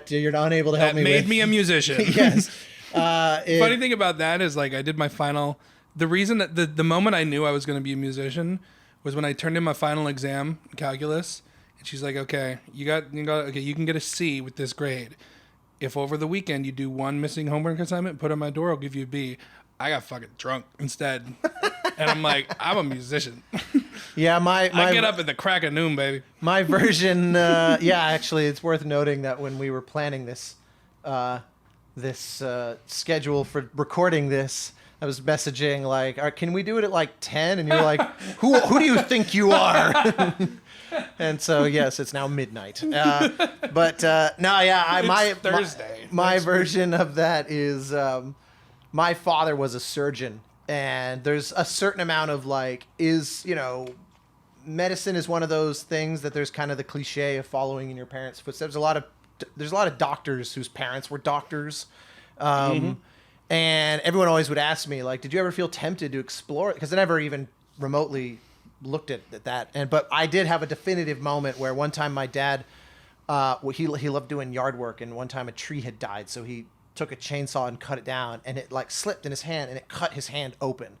you're not unable to help me with. That made me a musician. Yes. Funny thing about that is like I did my final... The reason that the moment I knew I was going to be a musician was when I turned in my final exam, calculus, and she's like, "Okay, you can get a C with this grade. If over the weekend you do one missing homework assignment, put it on my door, I'll give you a B." I got fucking drunk instead, and I'm like, I'm a musician. Yeah, I get up at the crack of noon, baby. My version, actually, it's worth noting that when we were planning this schedule for recording this, I was messaging like, "Can we do it at like 10?" And you're like, "Who do you think you are?" And so yes, it's now midnight. Thursday. My version of that is my father was a surgeon, and there's a certain amount of like medicine is one of those things that there's kind of the cliche of following in your parents' footsteps. There's a lot of doctors whose parents were doctors. And everyone always would ask me, like, did you ever feel tempted to explore it? Because I never even remotely looked at that. But I did have a definitive moment where one time my dad, he loved doing yard work, and one time a tree had died, so he took a chainsaw and cut it down, and it like slipped in his hand, and it cut his hand open.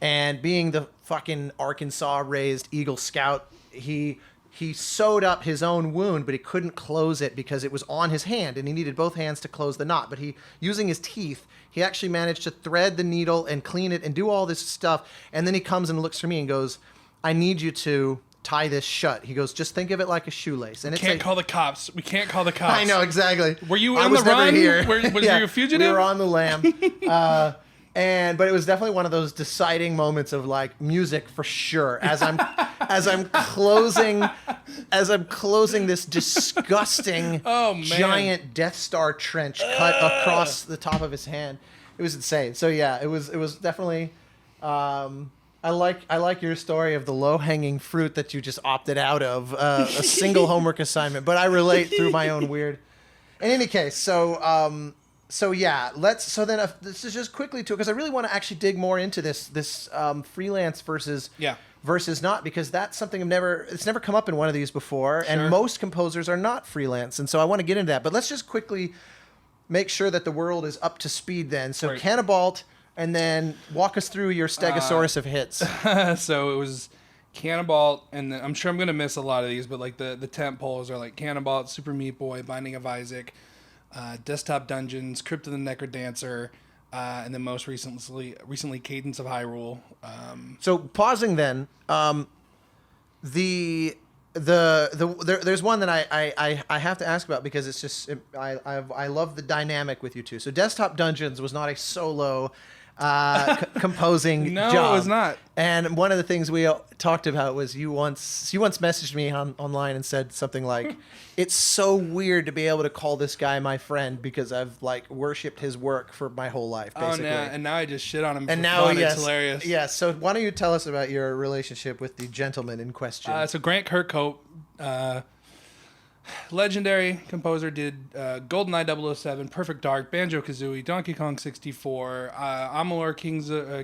And being the fucking Arkansas raised Eagle Scout, he sewed up his own wound, but he couldn't close it because it was on his hand, and he needed both hands to close the knot. But using his teeth, he actually managed to thread the needle and clean it and do all this stuff. And then he comes and looks for me and goes, "I need you to tie this shut." He goes, "Just think of it like a shoelace." And We can't call the cops. I know, exactly. Were you on the run? Here. Was you a fugitive? We were on the lam. But it was definitely one of those deciding moments of like music for sure. As I'm closing this disgusting giant Death Star trench cut across the top of his hand. It was insane. So yeah, it was definitely. I like your story of the low hanging fruit that you just opted out of a single homework assignment, but I relate through my own weird. In any case, let's is just quickly too, because I really want to actually dig more into this freelance versus not, because that's something it's never come up in one of these before, and most composers are not freelance, and so I want to get into that. But let's just quickly make sure that the world is up to speed then. So right. CANABALT, and then walk us through your Stegosaurus of hits. So it was CANABALT, and then I'm sure I'm going to miss a lot of these, but like the tent poles are like CANABALT, Super Meat Boy, Binding of Isaac, Desktop Dungeons, CRYPT of the Necrodancer, and then most recently Cadence of Hyrule. So pausing then, there's one that I have to ask about, because it's just I love the dynamic with you two. So Desktop Dungeons was not a solo composing no, job. it was not. And one of the things we talked about was you once messaged me online and said something like, "It's so weird to be able to call this guy my friend because I've like worshipped his work for my whole life, basically." Oh, and now I just shit on him. And for now fun. Yes, it's hilarious. Yeah. So why don't you tell us about your relationship with the gentleman in question? So Grant Kirkhope, legendary composer, did GoldenEye 007, Perfect Dark, Banjo-Kazooie, Donkey Kong 64, Amalur,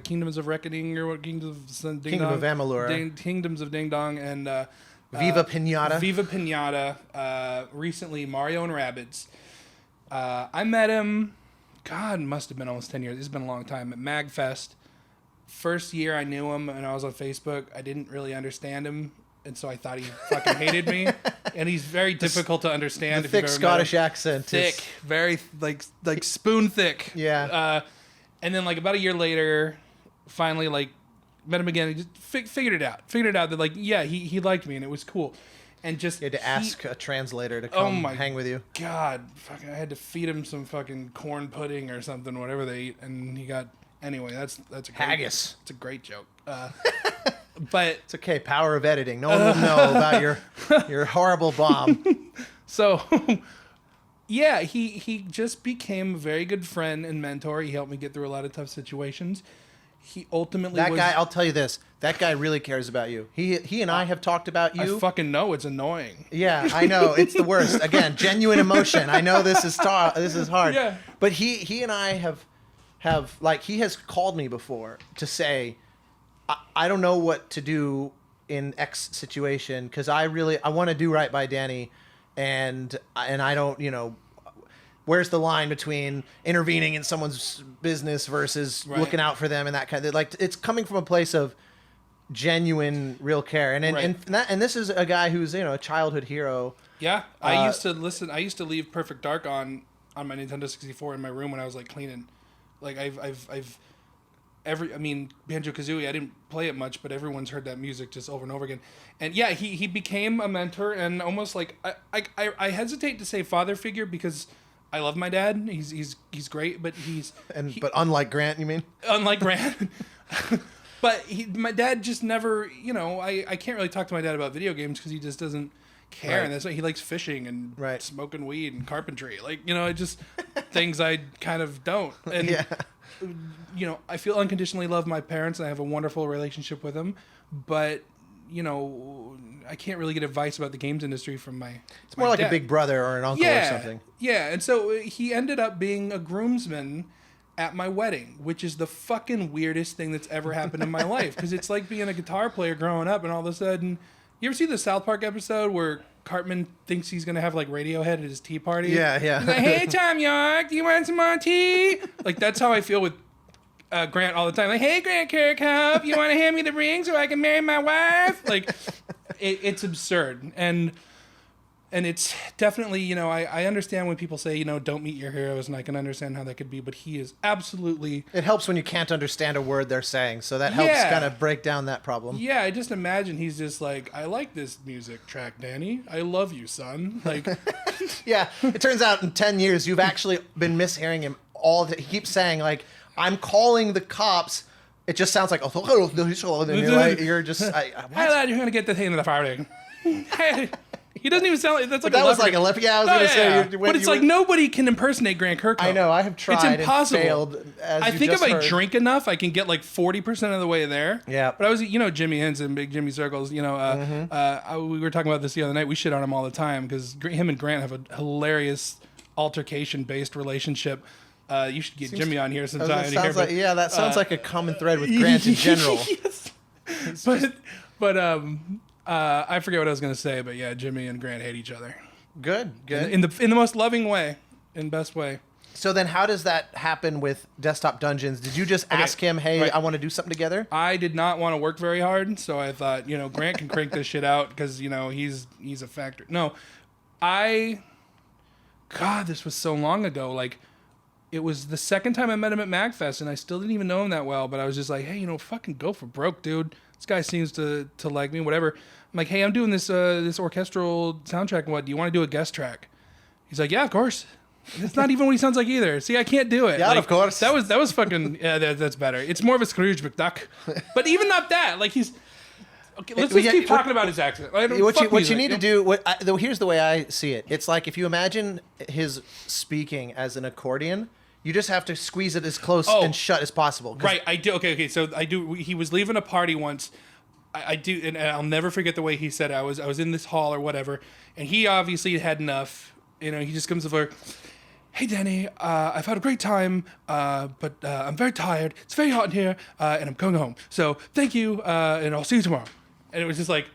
Kingdoms of Reckoning, or what? Kingdom of Amalur. Kingdoms of Ding Dong, and Viva Pinata. Viva Pinata. Recently, Mario and Rabbids. I met him, God, must have been almost 10 years. It's been a long time, at MagFest. First year I knew him, and I was on Facebook. I didn't really understand him, and so I thought he fucking hated me. And he's very difficult to understand. The thick Scottish accent. Thick, very like spoon thick. Yeah. And then like about a year later, finally like met him again. He just figured it out. Figured it out that like he liked me, and it was cool. And just you had to ask a translator to come hang with you. God, fucking, I had to feed him some fucking corn pudding or something, whatever they eat, and he got Anyway, that's a great, Haggis. It's a great joke. But It's okay. Power of editing. No one will know about your horrible bomb. so, yeah, he just became a very good friend and mentor. He helped me get through a lot of tough situations. He ultimately That guy, I'll tell you this. That guy really cares about you. He and I have talked about you. I fucking know it's annoying. Yeah, I know. It's the worst. Again, genuine emotion. I know this is hard. Yeah. But he and I have like, he has called me before to say, I don't know what to do in X situation because I want to do right by Danny, and I don't, where's the line between intervening in someone's business versus looking out for them and that kind of, like, it's coming from a place of genuine real care, and this is a guy who's a childhood hero. Yeah, I used to leave Perfect Dark on my Nintendo 64 in my room when I was like cleaning. Like Banjo-Kazooie, I didn't play it much, but everyone's heard that music just over and over again. And yeah, he became a mentor and almost like I hesitate to say father figure because I love my dad. He's great, but but unlike Grant, you mean? Unlike Grant. But my dad just never, I can't really talk to my dad about video games because he just doesn't care. Right. And that's why he likes fishing and Right. smoking weed and carpentry. Like, it just things I kind of don't. And, I feel unconditionally love my parents and I have a wonderful relationship with them. But, I can't really get advice about the games industry from my It's more like dad. a big brother or an uncle or something. Yeah, and so he ended up being a groomsman at my wedding, which is the fucking weirdest thing that's ever happened in my life. Because it's like being a guitar player growing up, and all of a sudden, you ever see the South Park episode where Cartman thinks he's gonna have like Radiohead at his tea party? Yeah. He's like, hey Tom York, do you want some more tea? Like that's how I feel with Grant all the time. Like, hey Grant Kirkhope, you want to hand me the ring so I can marry my wife? Like, it's absurd and it's definitely, I understand when people say, don't meet your heroes, and I can understand how that could be, but he is absolutely... It helps when you can't understand a word they're saying, so that helps kind of break down that problem. Yeah, I just imagine he's just like, I like this music track, Danny. I love you, son. Like, Yeah, it turns out in 10 years, you've actually been mishearing him all the... He keeps saying, like, I'm calling the cops. It just sounds like... And you're just... hey lad, you're going to get the thing in the firing. Hey... He doesn't even sound like that's like that a was leopard. like a leopard. Yeah, I was going to say. But it's like nobody can impersonate Grant Kirkhope. I know. I have tried. It's impossible. And failed, as I you think just if I heard. drink enough, I can get like 40% of the way there. Yeah. But I was, Jimmy Henson, Big Jimmy Circles. We were talking about this the other night. We shit on him all the time because him and Grant have a hilarious altercation-based relationship. You should get Jimmy on here sometime. That sounds like a common thread with Grant in general. Yes. But I forget what I was going to say, but yeah, Jimmy and Grant hate each other. Good. In the most loving way, in best way. So then how does that happen with Desktop Dungeons? Did you just ask him, hey, I want to do something together? I did not want to work very hard, so I thought, Grant can crank this shit out because, he's a factor. No, God, this was so long ago. Like, it was the second time I met him at MagFest, and I still didn't even know him that well, but I was just like, hey, fucking go for broke, dude. This guy seems to like me, whatever. I'm like, hey, I'm doing this orchestral soundtrack. What, do you want to do a guest track? He's like, yeah, of course. It's not even what he sounds like either. See, I can't do it. Yeah, like, of course. That was fucking, yeah, that's better. It's more of a Scrooge McDuck. But even not that. Like, he's... Okay, let's just keep talking about his accent. What you need to do... here's the way I see it. It's like if you imagine his speaking as an accordion... You just have to squeeze it as close and shut as possible. Right, I do. Okay. So I do. He was leaving a party once. I do, and I'll never forget the way he said it. I was in this hall or whatever, and he obviously had enough. He just comes over. Hey, Danny, I've had a great time, but I'm very tired. It's very hot in here, and I'm going home. So thank you, and I'll see you tomorrow. And it was just like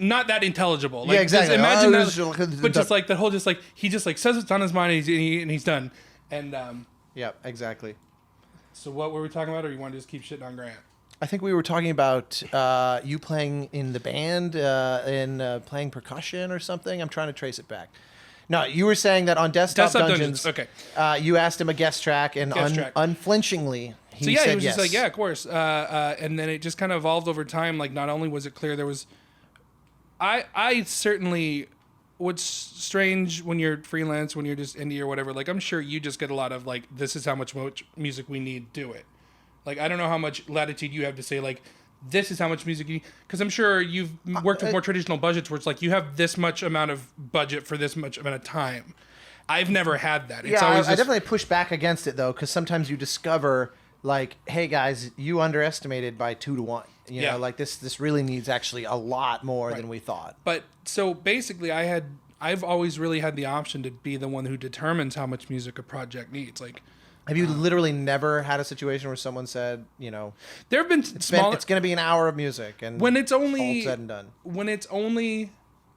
not that intelligible. Like, yeah, exactly. Just imagine that, but just like the whole, he just like says it's on his mind, and he's done. And yeah, exactly. So what were we talking about, or you want to just keep shitting on Grant? I think we were talking about you playing in the band and playing percussion or something. I'm trying to trace it back. No, you were saying that on Desktop Dungeons, okay. You asked him a guest track, and unflinchingly he said he was yes. just like, yeah, of course. And then it just kind of evolved over time. Like, not only was it clear there was... I certainly... What's strange when you're freelance, when you're just indie or whatever, like, I'm sure you just get a lot of, like, this is how much music we need, do it. Like, I don't know how much latitude you have to say, like, this is how much music you need. Because I'm sure you've worked with more traditional budgets where it's like, you have this much amount of budget for this much amount of time. I've never had that. It's always I definitely push back against it, though, because sometimes you discover, like, hey, guys, you underestimated by 2 to 1. You know, like, this really needs actually a lot more than we thought. But, so, basically, I've always really had the option to be the one who determines how much music a project needs. Like, have you literally never had a situation where someone said, you know, there have been it's going to be an hour of music, and when it's only all said and done. When it's only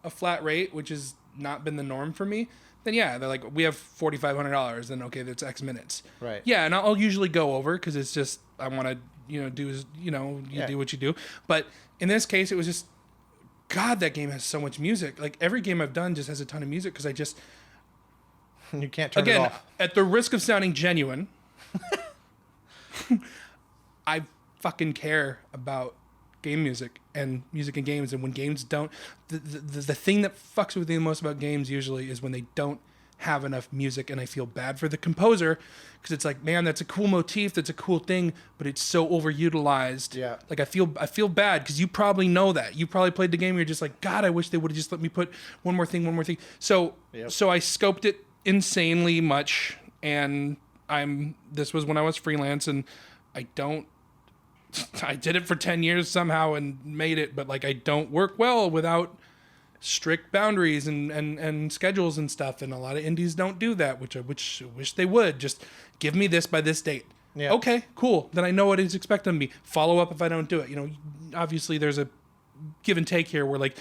a flat rate, which has not been the norm for me, then yeah, they're like, we have $4,500, then okay, that's X minutes. Right. Yeah, and I'll usually go over because it's just I want to do what you do. But in this case, it was just, God, that game has so much music. Like every game I've done just has a ton of music because I just. You can't turn it off. Again, at the risk of sounding genuine, I fucking care about game music and games. And when games don't, the thing that fucks with me the most about games usually is when they don't have enough music, and I feel bad for the composer because it's like, man, that's a cool motif, that's a cool thing, but it's so overutilized. Yeah. Like I feel bad because you probably know that. You probably played the game. You're just like, God, I wish they would have just let me put one more thing. So I scoped it insanely much, and this was when I was freelance, and I did it for 10 years somehow and made it, but like I don't work well without strict boundaries and schedules and stuff, and a lot of indies don't do that, which I wish they would. Just give me this by this date. Yeah. Okay, cool. Then I know what is expected of me. Follow up if I don't do it. Obviously there's a give and take here where like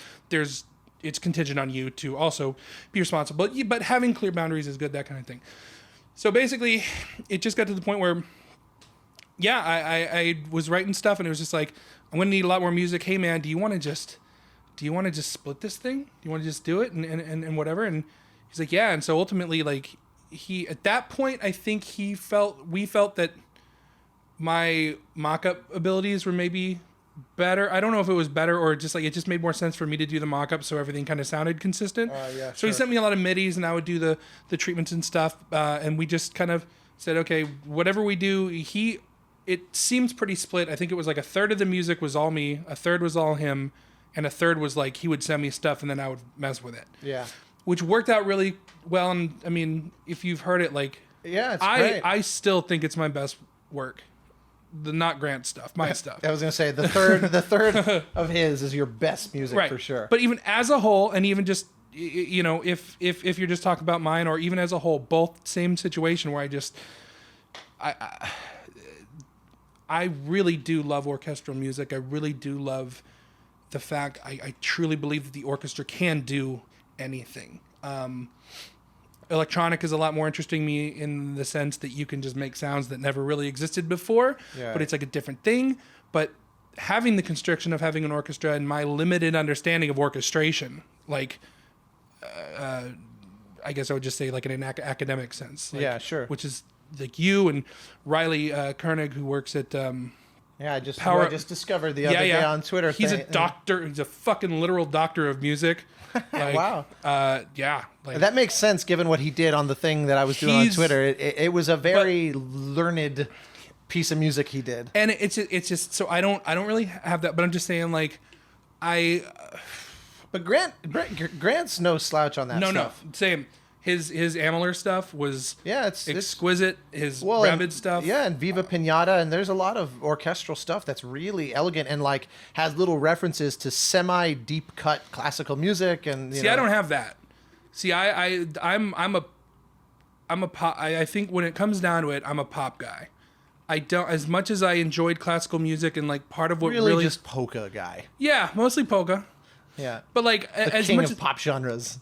it's contingent on you to also be responsible. But having clear boundaries is good, that kind of thing. So basically, it just got to the point where, yeah, I was writing stuff, and it was just like, I'm going to need a lot more music. Hey, man, do you want to just split this thing? Do you want to just do it and whatever? And he's like, yeah. And so ultimately, like, at that point, I think we felt that my mock-up abilities were maybe better. I don't know if it was better or just like it just made more sense for me to do the mock-up so everything kind of sounded consistent. So he sent me a lot of midis, and I would do the treatments and stuff, and we just kind of said, okay, whatever we do, it seems pretty split. I think it was like a third of the music was all me, a third was all him, and a third was like he would send me stuff and then I would mess with it. Yeah. Which worked out really well, and I mean, if you've heard it, like, yeah, it's great. I still think it's my best work. The not Grant stuff, my stuff. I was gonna say the third of his is your best music for sure. But even as a whole, and even just if you're just talking about mine, or even as a whole, both same situation where I really do love orchestral music. I really do love the fact I truly believe that the orchestra can do anything. Electronic is a lot more interesting to me in the sense that you can just make sounds that never really existed before, but it's like a different thing. But having the constriction of having an orchestra and my limited understanding of orchestration, like, I guess I would just say like in an academic sense. Like, yeah, sure. Which is like you and Riley Koenig, who works at... I just discovered the other day on Twitter. He's a doctor. He's a fucking literal doctor of music. Like, wow. Like, that makes sense given what he did on the thing that I was doing on Twitter. It was a very learned piece of music he did. And it's just so I don't really have that, but I'm just saying like But Grant's no slouch on that stuff. No, same. His Ameler stuff was exquisite. His Rabid stuff. Yeah, and Viva Pinata, and there's a lot of orchestral stuff that's really elegant and like has little references to semi-deep cut classical music. And I don't have that. See, I'm a pop. I think when it comes down to it, I'm a pop guy. I don't, as much as I enjoyed classical music and like part of what really just polka guy. Yeah, mostly polka. Yeah, but like the as king much of pop genres.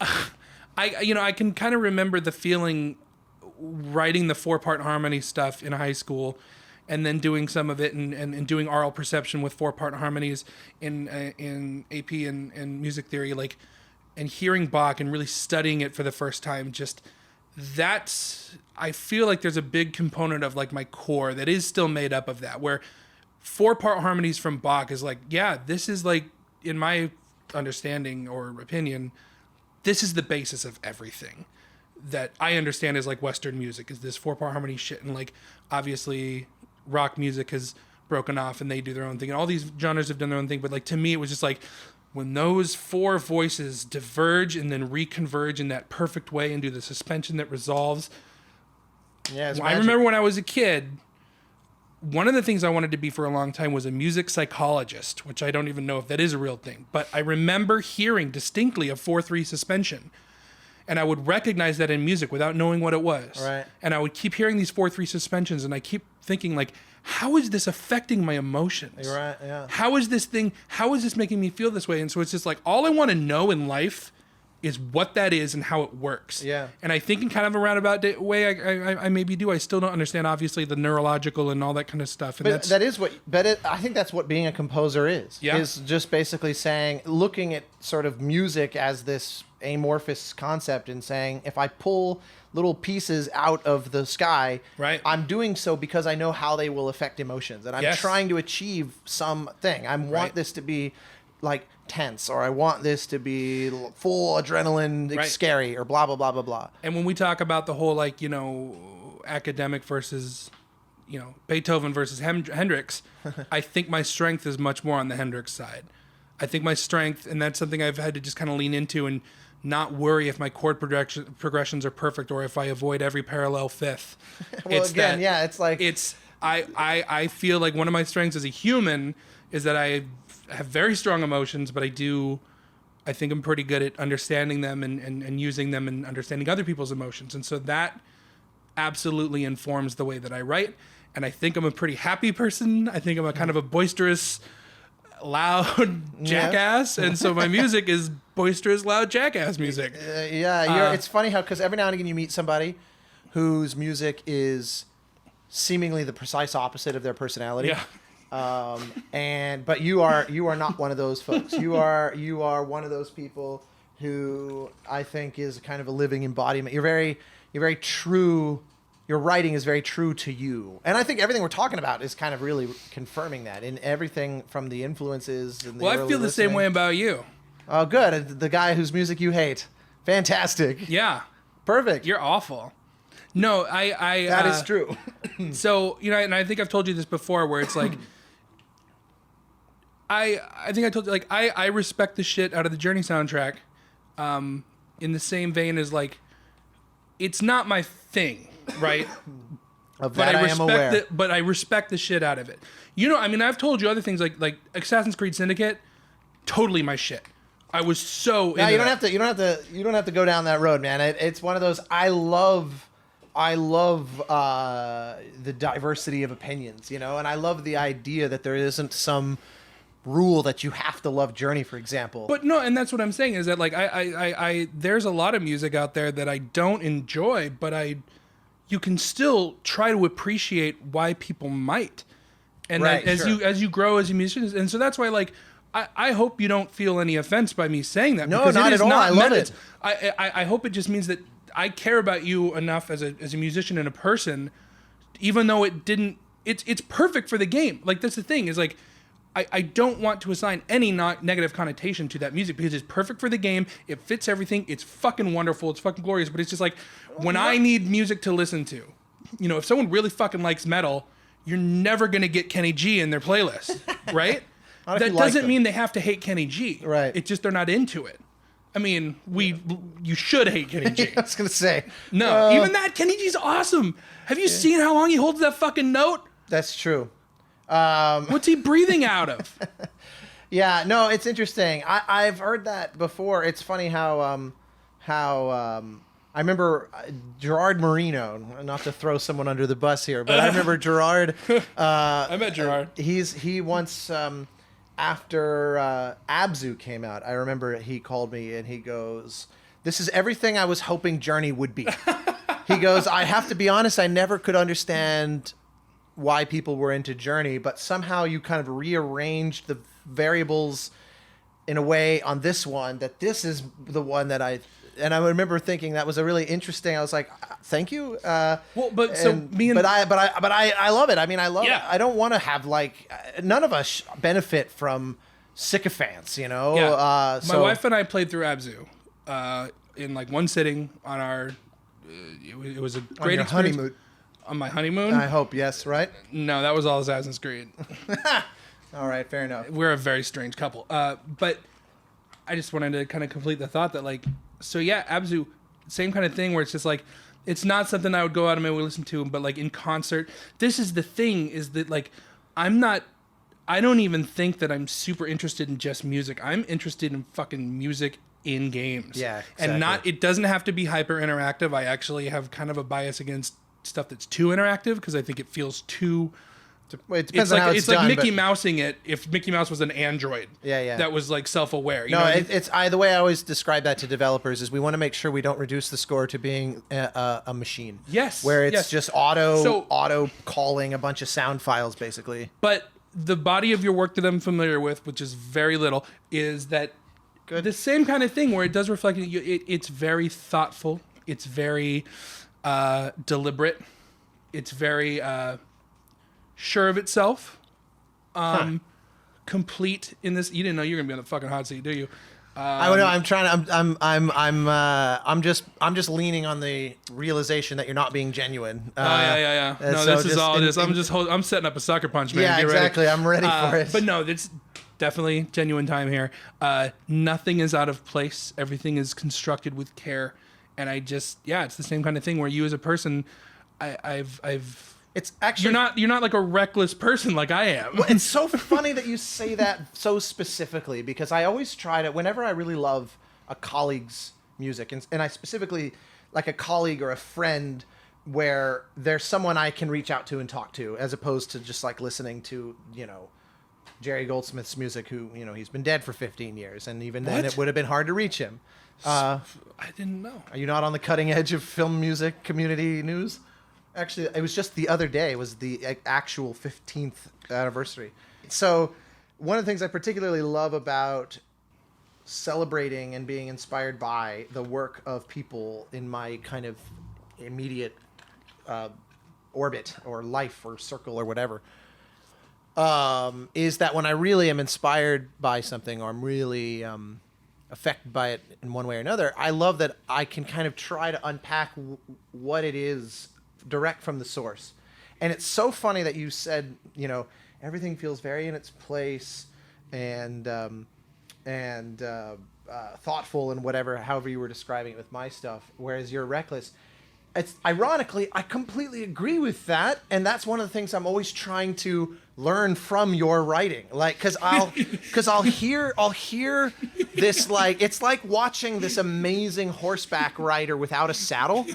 I can kind of remember the feeling writing the 4-part harmony stuff in high school, and then doing some of it and doing aural perception with 4-part harmonies in AP and music theory, like, and hearing Bach and really studying it for the first time. Just that's, I feel like there's a big component of like my core that is still made up of that, where 4-part harmonies from Bach is like, yeah, this is like, in my understanding or opinion, this is the basis of everything that I understand is like Western music, is this 4-part harmony shit. And like, obviously rock music has broken off and they do their own thing. And all these genres have done their own thing. But like to me, it was just like when those four voices diverge and then reconverge in that perfect way and do the suspension that resolves. Yeah, it's I magic. remember when I was a kid, one of the things I wanted to be for a long time was a music psychologist, which I don't even know if that is a real thing. But I remember hearing distinctly a 4/3 suspension. And I would recognize that in music without knowing what it was. Right. And I would keep hearing these 4/3 suspensions, and I keep thinking, like, how is this affecting my emotions? You're right, yeah. How is this making me feel this way? And so it's just like, all I want to know in life is what that is and how it works. Yeah. And I think in kind of a roundabout way, I maybe do. I still don't understand, obviously, the neurological and all that kind of stuff. And I think that's what being a composer is. Yeah. Is just basically saying, looking at sort of music as this amorphous concept and saying, if I pull little pieces out of the sky, Right. I'm doing so because I know how they will affect emotions. And I'm Yes. trying to achieve something. I want Right. this to be like tense, or I want this to be full adrenaline, Right. scary, or blah, blah, blah, blah, blah. And when we talk about the whole, like, academic versus, Beethoven versus Hendrix, I think my strength is much more on the Hendrix side. I think my strength, and that's something I've had to just kind of lean into and not worry if my chord progressions are perfect or if I avoid every parallel fifth. Well, again, yeah, it's like... I feel like one of my strengths as a human is that I have very strong emotions, but I think I'm pretty good at understanding them and using them and understanding other people's emotions. And so that absolutely informs the way that I write. And I think I'm a pretty happy person. I think I'm a kind of a boisterous, loud jackass. And so my music is boisterous, loud jackass music. It's funny how, because every now and again you meet somebody whose music is seemingly the precise opposite of their personality. Yeah. But you are not one of those folks. You are one of those people who I think is kind of a living embodiment. You're very true. Your writing is very true to you. And I think everything we're talking about is kind of really confirming that in everything from the influences and the Well, I feel the same way about you. Oh, good. The guy whose music you hate. Fantastic. Yeah. Perfect. You're awful. No, That is true. So, and I think I've told you this before, where it's like, I think I told you, like, I respect the shit out of the Journey soundtrack, in the same vein as, like, it's not my thing, right? Of that I am aware. But I respect the shit out of it. I've told you other things, like Assassin's Creed Syndicate, totally my shit. I was so No, you don't have to go down that road, man. It's one of those. I love the diversity of opinions, and I love the idea that there isn't some rule that you have to love Journey, for example. But no, and that's what I'm saying is that, like, I there's a lot of music out there that I don't enjoy, but you can still try to appreciate why people might, and right, as you grow as a musician, and so that's why, like, I hope you don't feel any offense by me saying that. No, because not it is at all. I love it. I hope it just means that I care about you enough as a musician and a person, even though it's perfect for the game. Like, that's the thing, is like, I don't want to assign any negative connotation to that music because it's perfect for the game. It fits everything. It's fucking wonderful. It's fucking glorious. But it's just like, when I need music to listen to, if someone really fucking likes metal, you're never going to get Kenny G in their playlist, right? That doesn't mean they have to hate Kenny G. Right. It's just they're not into it. I mean, you should hate Kenny G. I was going to say. No, even that, Kenny G's awesome. Have you seen how long he holds that fucking note? That's true. What's he breathing out of? Yeah, no, it's interesting. I've heard that before. It's funny how I remember Gerard Marino, not to throw someone under the bus here, but I remember Gerard. I met Gerard. He once, after Abzu came out, I remember he called me and he goes, "This is everything I was hoping Journey would be." He goes, "I have to be honest, I never could understand why people were into Journey, but somehow you kind of rearranged the variables in a way on this one that this is the one that I remember thinking that was a really interesting. I was like, thank you. I love it. I mean, I love it. I don't want to have, like, none of us benefit from sycophants, Yeah. So my wife and I played through Abzu in, like, one sitting on our. It was a great on your experience. honeymoon. on my honeymoon. I hope, yes, right? No, that was all Assassin's Creed. All right, fair enough. We're a very strange couple. But I just wanted to kind of complete the thought that, like, so yeah, Abzu, same kind of thing where it's just like, it's not something I would go out of my way to listen to, but like in concert, this is the thing, is that like, I don't even think that I'm super interested in just music. I'm interested in fucking music in games. Yeah, exactly. And it doesn't have to be hyper interactive. I actually have kind of a bias against stuff that's too interactive because I think it feels too... Well, it depends on how it's like done, Mickey but- Mousing it if Mickey Mouse was an android. Yeah. That was like self-aware. You No, know what I mean? it's the way I always describe that to developers is we want to make sure we don't reduce the score to being a machine. Yes, Where it's yes. just auto So- calling a bunch of sound files, basically. But the body of your work that I'm familiar with, which is very little, is that the same kind of thing where it does reflect it's very thoughtful. It's very deliberate. It's very sure of itself. Complete in this. You didn't know you were gonna be on the fucking hot seat, do you? I don't know. I'm trying to. I'm just leaning on the realization that you're not being genuine. Yeah. No, so this is all this. I'm setting up a sucker punch, man. Yeah, Get ready. exactly. I'm ready for it. But no, it's definitely genuine time here. Nothing is out of place. Everything is constructed with care, and it's the same kind of thing where you as a person, I've. It's actually You're not like a reckless person like I am. Well, it's so funny that you say that so specifically because I always try to, whenever I really love a colleague's music, and I specifically like a colleague or a friend where there's someone I can reach out to and talk to, as opposed to just like listening to, Jerry Goldsmith's music, who, he's been dead for 15 years, and even then What? it would have been hard to reach him. I didn't know. Are you not on the cutting edge of film music community news? Actually, it was just the other day. It was the actual 15th anniversary. So one of the things I particularly love about celebrating and being inspired by the work of people in my kind of immediate orbit or life or circle or whatever, is that when I really am inspired by something or I'm really affected by it in one way or another, I love that I can kind of try to unpack what it is direct from the source. And it's so funny that you said, everything feels very in its place and thoughtful and whatever, however you were describing it with my stuff, whereas you're reckless. It's ironically, I completely agree with that, and that's one of the things I'm always trying to learn from your writing. Like, because I'll hear this, like, it's like watching this amazing horseback rider without a saddle.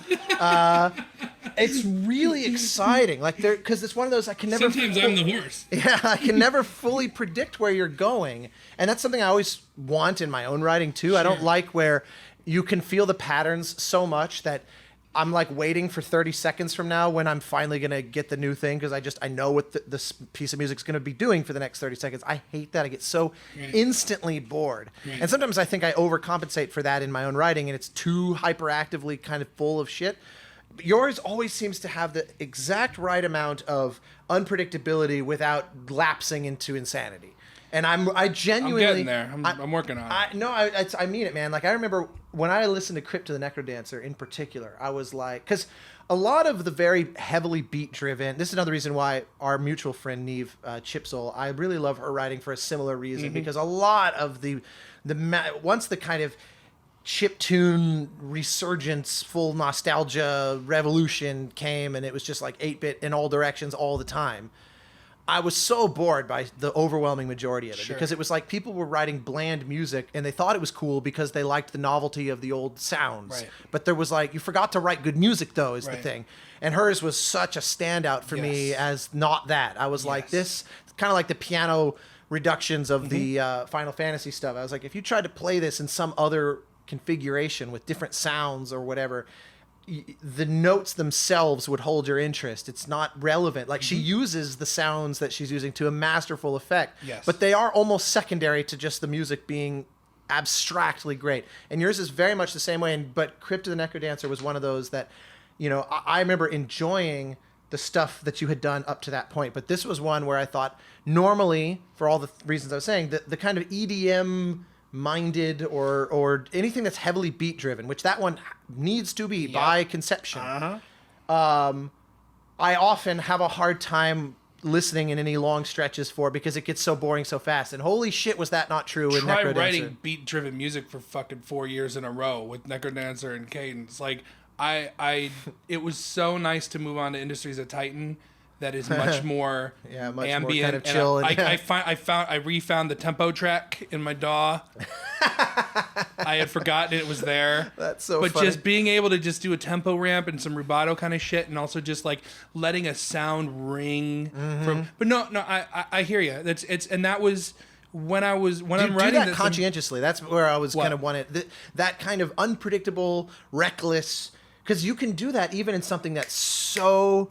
It's really exciting, like because it's one of those I can never. Sometimes I'm the horse. Yeah, I can never fully predict where you're going, and that's something I always want in my own writing too. Sure. I don't like where you can feel the patterns so much that I'm like waiting for 30 seconds from now when I'm finally going to get the new thing because I know what this piece of music is going to be doing for the next 30 seconds. I hate that. I get so instantly bored. Right. And sometimes I think I overcompensate for that in my own writing and it's too hyperactively kind of full of shit. But yours always seems to have the exact right amount of unpredictability without lapsing into insanity. And I genuinely... I'm getting there. I'm working on it. I mean it, man. Like, I remember when I listened to CRYPT of the Necrodancer in particular, I was like... Because a lot of the very heavily beat-driven... This is another reason why our mutual friend, Neve Chipsole, I really love her writing for a similar reason. Mm-hmm. Because a lot of once the kind of chiptune resurgence, full nostalgia revolution came, and it was just like 8-bit in all directions all the time... I was so bored by the overwhelming majority of it because it was like people were writing bland music and they thought it was cool because they liked the novelty of the old sounds. Right. But there was like, you forgot to write good music though is the thing. And hers was such a standout for me as not that. I was like this, kind of like the piano reductions of the Final Fantasy stuff. I was like, if you tried to play this in some other configuration with different sounds or whatever, the notes themselves would hold your interest. It's not relevant. Like she uses the sounds that she's using to a masterful effect, but they are almost secondary to just the music being abstractly great. And yours is very much the same way. But CRYPT of the Necrodancer was one of those that, I remember enjoying the stuff that you had done up to that point. But this was one where I thought normally, for all the reasons I was saying, the kind of EDM minded or anything that's heavily beat driven, which that one needs to be by conception. I I often have a hard time listening in any long stretches for because it gets so boring so fast. And holy shit, was that not true in Try Necrodancer? writing beat-driven music for fucking 4 years in a row with Necrodancer and Cadence. Like, it was so nice to move on to Industries of Titan. That is much more much ambient, more kind of and chill. I refound the tempo track in my DAW. I had forgotten it was there. That's so But funny. just being able to just do a tempo ramp and some rubato kind of shit, and also just like letting a sound ring from. But no, I hear you. And that was when I'm writing do that this, conscientiously. That's where I was kind of wanted that kind of unpredictable, reckless. Because you can do that even in something that's so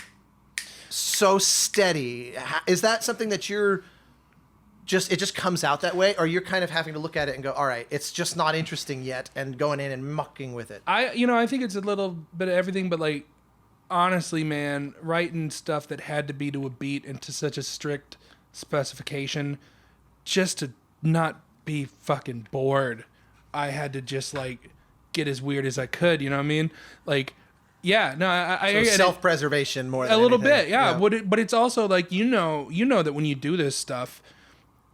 steady. Is that something that it just comes out that way, or you're kind of having to look at it and go, all right, it's just not interesting yet, and going in and mucking with it? I think it's a little bit of everything, but like honestly, man, writing stuff that had to be to a beat and to such a strict specification, just to not be fucking bored, I had to just like get as weird as I could. You know what I mean? Like. Yeah, no, I self-preservation more than a little anything. bit, yeah. But it's also like you know that when you do this stuff,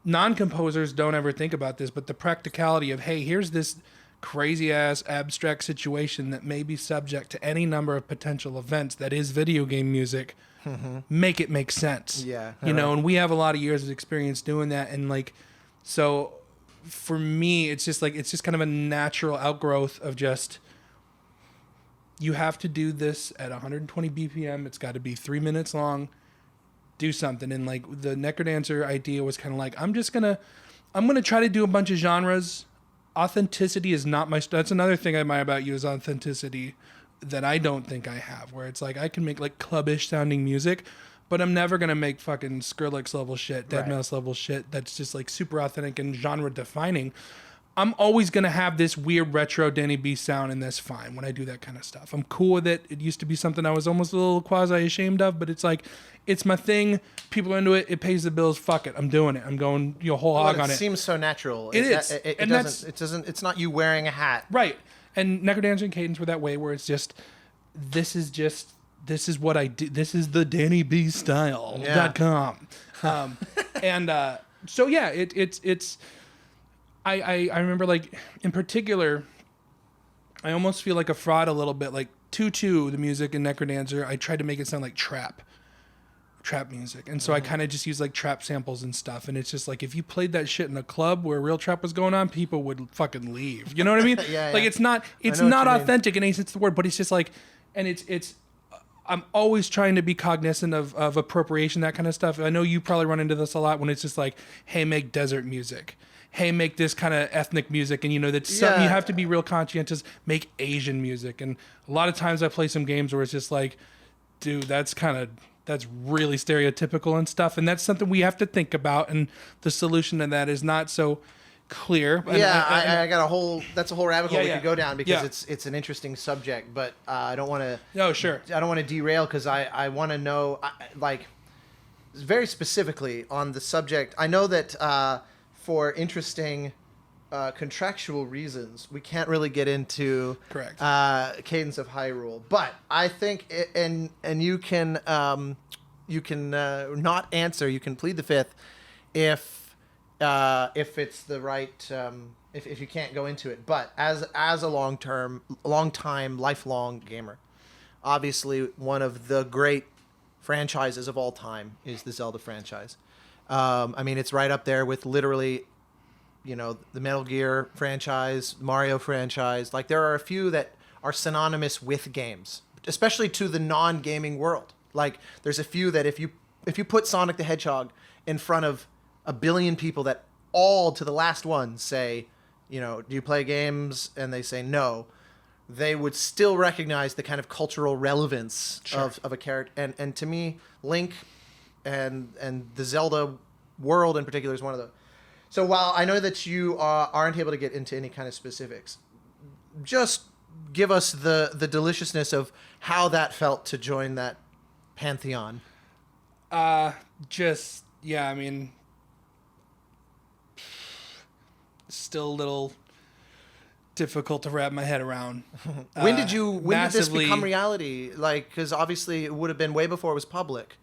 non-composers don't ever think about this, but the practicality of hey, here's this crazy ass abstract situation that may be subject to any number of potential events that is video game music. Make it make sense. Yeah, you know, and we have a lot of years of experience doing that, and like, so for me, it's just kind of a natural outgrowth of just. You have to do this at 120 BPM. It's got to be 3 minutes long. Do something. And like the Necrodancer idea was kind of like, I'm going to try to do a bunch of genres. Authenticity is not that's another thing I admire about you is authenticity that I don't think I have, where it's like, I can make like clubbish sounding music, but I'm never going to make fucking Skrillex level shit, Deadmau5 level shit. That's just like super authentic and genre defining. I'm always going to have this weird retro Danny B sound, and that's fine when I do that kind of stuff. I'm cool with it. It used to be something I was almost a little quasi-ashamed of, but it's like, it's my thing. People are into it. It pays the bills. Fuck it. I'm doing it. I'm going whole hog on it. It seems so natural. It is. It's not you wearing a hat. Right. And Necrodancer and Cadence were that way, where it's just, this is what I do. This is the Danny B style.com. So yeah, it's, I remember, like, in particular, I almost feel like a fraud a little bit. Like, 2-2, the music in Necrodancer, I tried to make it sound like trap music. And so I kind of just used, like, trap samples and stuff. And it's just, like, if you played that shit in a club where real trap was going on, people would fucking leave. You know what I mean? Yeah. Like, it's not authentic in any sense of the word, but it's just, like, and it's I'm always trying to be cognizant of appropriation, that kind of stuff. I know you probably run into this a lot when it's just like, hey, make desert music. Hey, make this kind of ethnic music. And, you know, that's something you have to be real conscientious. Make Asian music. And a lot of times I play some games where it's just like, dude, that's really stereotypical and stuff. And that's something we have to think about. And the solution to that is not so clear. I got that's a whole rabbit hole we could go down because Yeah. it's an interesting subject, but I don't want to. No, sure. I don't want to derail because I want to know, like, very specifically on the subject. I know that for interesting contractual reasons, we can't really get into Correct. Cadence of Hyrule, but I think and you can not answer. You can plead the fifth if it's the right if you can't go into it. But as a long time, lifelong gamer, obviously one of the great franchises of all time is the Zelda franchise. I mean, it's right up there with literally, you know, the Metal Gear franchise, Mario franchise. Like, there are a few that are synonymous with games, especially to the non-gaming world. Like, there's a few that if you put Sonic the Hedgehog in front of a billion people that all to the last one say, you know, do you play games? And they say no, they would still recognize the kind of cultural relevance of a character. And to me, Link and the Zelda world in particular is one of those. So while I know that you aren't able to get into any kind of specifics, just give us the deliciousness of how that felt to join that pantheon. I mean, still a little difficult to wrap my head around. When did this Massively- become reality? Like, because obviously it would have been way before it was public.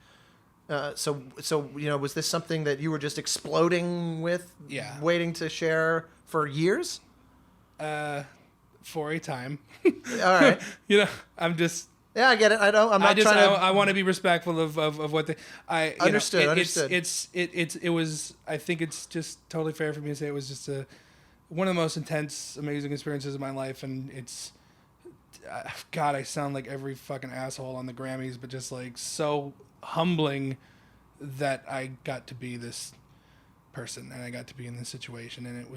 So was this something that you were just exploding with, Yeah. waiting to share for years? For a time. All right. I'm just... Yeah, I get it. I want to be respectful of what they... Understood. It was... I think it's just totally fair for me to say it was just one of the most intense, amazing experiences of my life, and it's... God, I sound like every fucking asshole on the Grammys, but just like so humbling that I got to be this person and I got to be in this situation, and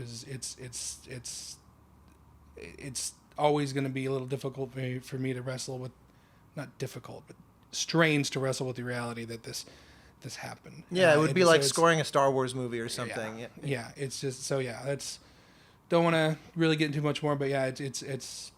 it's always going to be a little difficult for me to wrestle with, not difficult, but strange to wrestle with the reality that this happened. Yeah, it would be like it's scoring a Star Wars movie or something. Yeah, it's just so that's. Don't want to really get into much more, but yeah, it's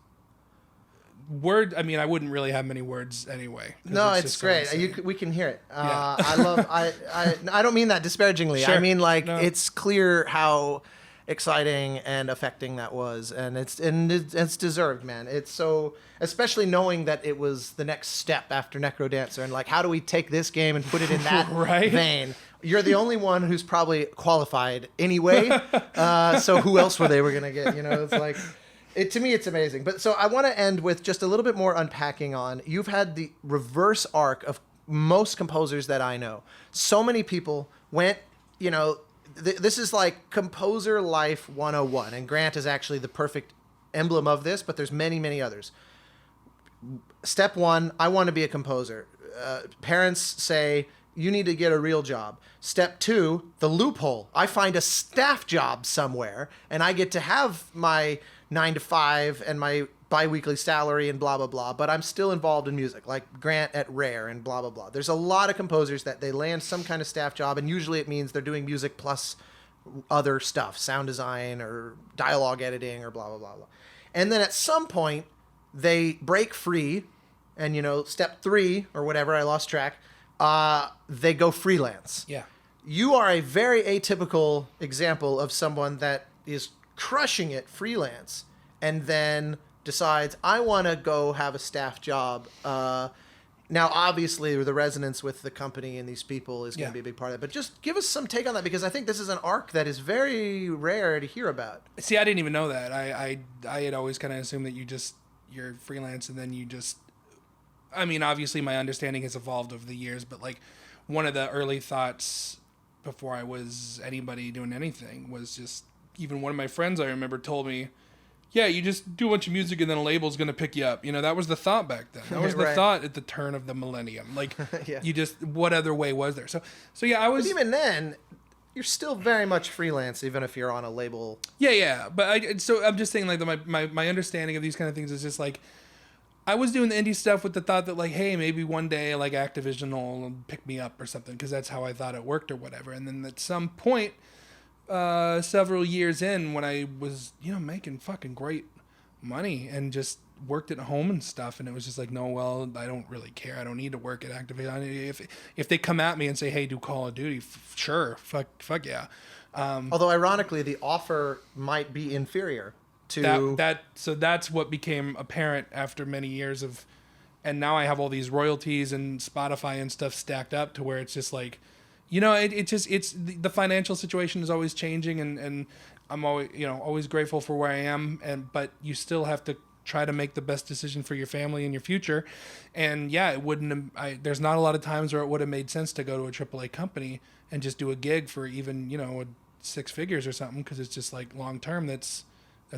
word. I mean, I wouldn't really have many words anyway. No, it's just so great. insane. We can hear it. Yeah. I don't mean that disparagingly. Sure. I mean, like, No. it's clear how exciting and affecting that was, and it's deserved, man. It's so, especially knowing that it was the next step after Necrodancer, and like, how do we take this game and put it in that Right? vein? You're the only one who's probably qualified anyway. So who else were they gonna get? It's like, to me, it's amazing. But so I want to end with just a little bit more unpacking on. You've had the reverse arc of most composers that I know. So many people went, this is like composer life 101, and Grant is actually the perfect emblem of this, but there's many, many others. Step one, I want to be a composer. Parents say, you need to get a real job. Step two, the loophole. I find a staff job somewhere, and I get to have my 9 to 5 and my bi-weekly salary and blah, blah, blah, but I'm still involved in music, like Grant at Rare and blah, blah, blah. There's a lot of composers that they land some kind of staff job, and usually it means they're doing music plus other stuff, sound design or dialogue editing or blah, blah, blah, blah. And then at some point, they break free, and, step 3 or whatever, I lost track, they go freelance. Yeah. You are a very atypical example of someone that is crushing it freelance and then decides, I want to go have a staff job. Now, obviously, the resonance with the company and these people is going to be a big part of it. But just give us some take on that, because I think this is an arc that is very rare to hear about. See, I didn't even know that. I had always kind of assumed that you're freelance and then you just... I mean, obviously my understanding has evolved over the years, but like one of the early thoughts before I was anybody doing anything was just, even one of my friends I remember told me, yeah, you just do a bunch of music and then a label's going to pick you up. That was the thought back then. That was the Right. thought at the turn of the millennium. Like, Yeah. you just, what other way was there? So yeah, I was... But even then, you're still very much freelance, even if you're on a label. Yeah. But so I'm just saying, like, my understanding of these kind of things is just like, I was doing the indie stuff with the thought that, like, hey, maybe one day, like, Activision will pick me up or something, because that's how I thought it worked or whatever. And then at some point, several years in, when I was, making fucking great money and just worked at home and stuff, and it was just like, no, well, I don't really care. I don't need to work at Activision. If they come at me and say, hey, do Call of Duty, sure, fuck yeah. Although, ironically, the offer might be inferior to... So that's what became apparent after many years of... And now I have all these royalties and Spotify and stuff stacked up to where it's just like... it's the financial situation is always changing, and I'm always always grateful for where I am, but you still have to try to make the best decision for your family and your future. And yeah, it wouldn't there's not a lot of times where it would have made sense to go to a AAA company and just do a gig for even 6 figures or something, because it's just like long term that's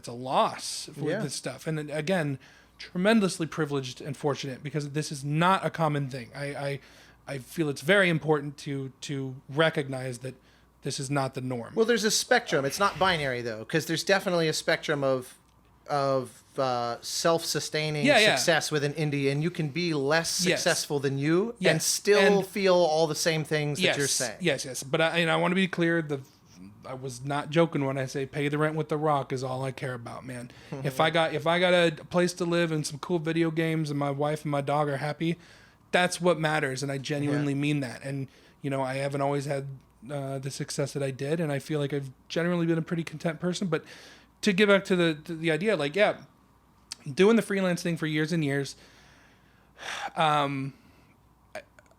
a loss with this stuff. And again, tremendously privileged and fortunate, because this is not a common thing. I feel it's very important to recognize that this is not the norm. Well, there's a spectrum. It's not binary, though, because there's definitely a spectrum of self-sustaining success with an indie, and you can be less successful than you and still feel all the same things that you're saying. Yes. But I want to be clear, I was not joking when I say pay the rent with The Rock is all I care about, man. If I got a place to live and some cool video games and my wife and my dog are happy, that's what matters, and I genuinely mean that. And I haven't always had the success that I did, and I feel like I've generally been a pretty content person, but to get back to the idea, like, yeah, doing the freelance thing for years and years.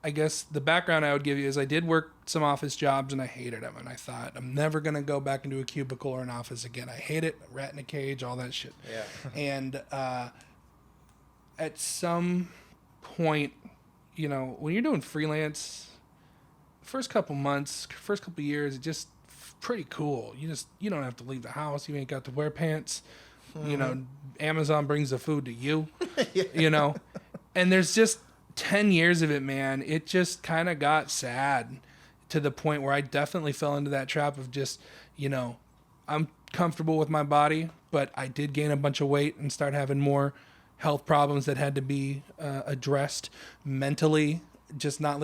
I guess the background I would give you is I did work some office jobs and I hated them. And I thought, I'm never going to go back into a cubicle or an office again. I hate it. Rat in a cage, all that shit. Yeah. And at some point, you know, when you're doing freelance, first couple months, first couple years, it's just pretty cool. You don't have to leave the house. You ain't got to wear pants. You know, Amazon brings the food to you, you know, and there's just 10 years of it, man. It just kind of got sad to the point where I definitely fell into that trap of just, you know, I'm comfortable with my body, but I did gain a bunch of weight and start having more health problems that had to be addressed mentally. Just not,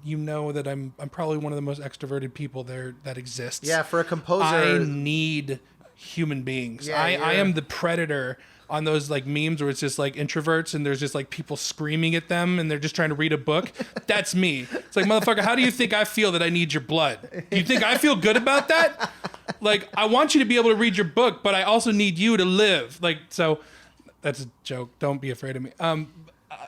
you know, that I'm probably one of the most extroverted people there that exists. Yeah. For a composer, I need human beings. Yeah, I am the predator on those like memes where it's just like introverts and there's just like people screaming at them and they're just trying to read a book. That's me. It's like, motherfucker, how do you think I feel that I need your blood? You think I feel good about that? Like, I want you to be able to read your book, but I also need you to live. Like, so that's a joke. Don't be afraid of me.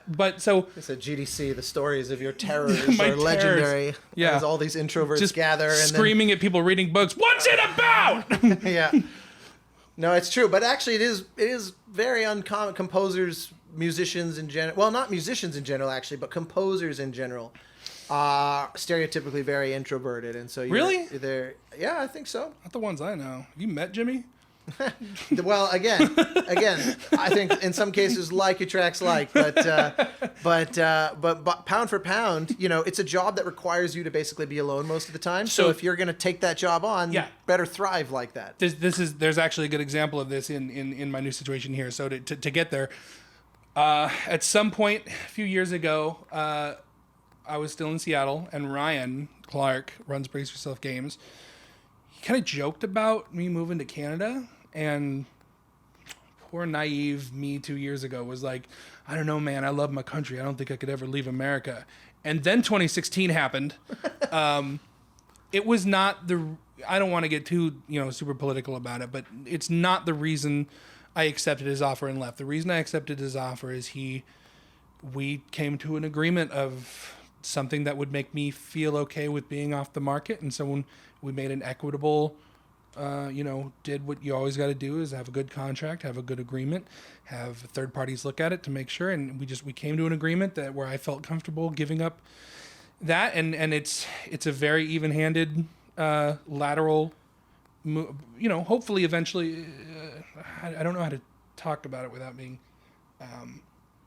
But so it's a GDC. The stories of your terrors My are legendary. terrors. Yeah. As all these introverts just gather and screaming at people reading books. What's it about? then, yeah. No, it's true, but actually, it is very uncommon. Composers, musicians in general. Well, not musicians in general, actually, but composers in general are stereotypically very introverted, and so Really? Yeah, I think so. Not the ones I know. Have you met Jimmy? Well, again, I think in some cases like attracts like, but pound for pound, you know, it's a job that requires you to basically be alone most of the time. So if you're going to take that job on, you better thrive like that. There's actually a good example of this in my new situation here. So to get there, at some point a few years ago, I was still in Seattle, and Ryan Clark runs Brace Yourself Games. He kind of joked about me moving to Canada, and poor naive me 2 years ago was like, I don't know, man, I love my country. I don't think I could ever leave America. And then 2016 happened. It was not I don't want to get too, you know, super political about it, but it's not the reason I accepted his offer and left. The reason I accepted his offer is we came to an agreement of something that would make me feel okay with being off the market. And so when we made an equitable, did what you always got to do is have a good contract, have a good agreement, have third parties look at it to make sure. And we came to an agreement that where I felt comfortable giving up that. And it's a very even-handed, lateral, hopefully eventually, I don't know how to talk about it without being,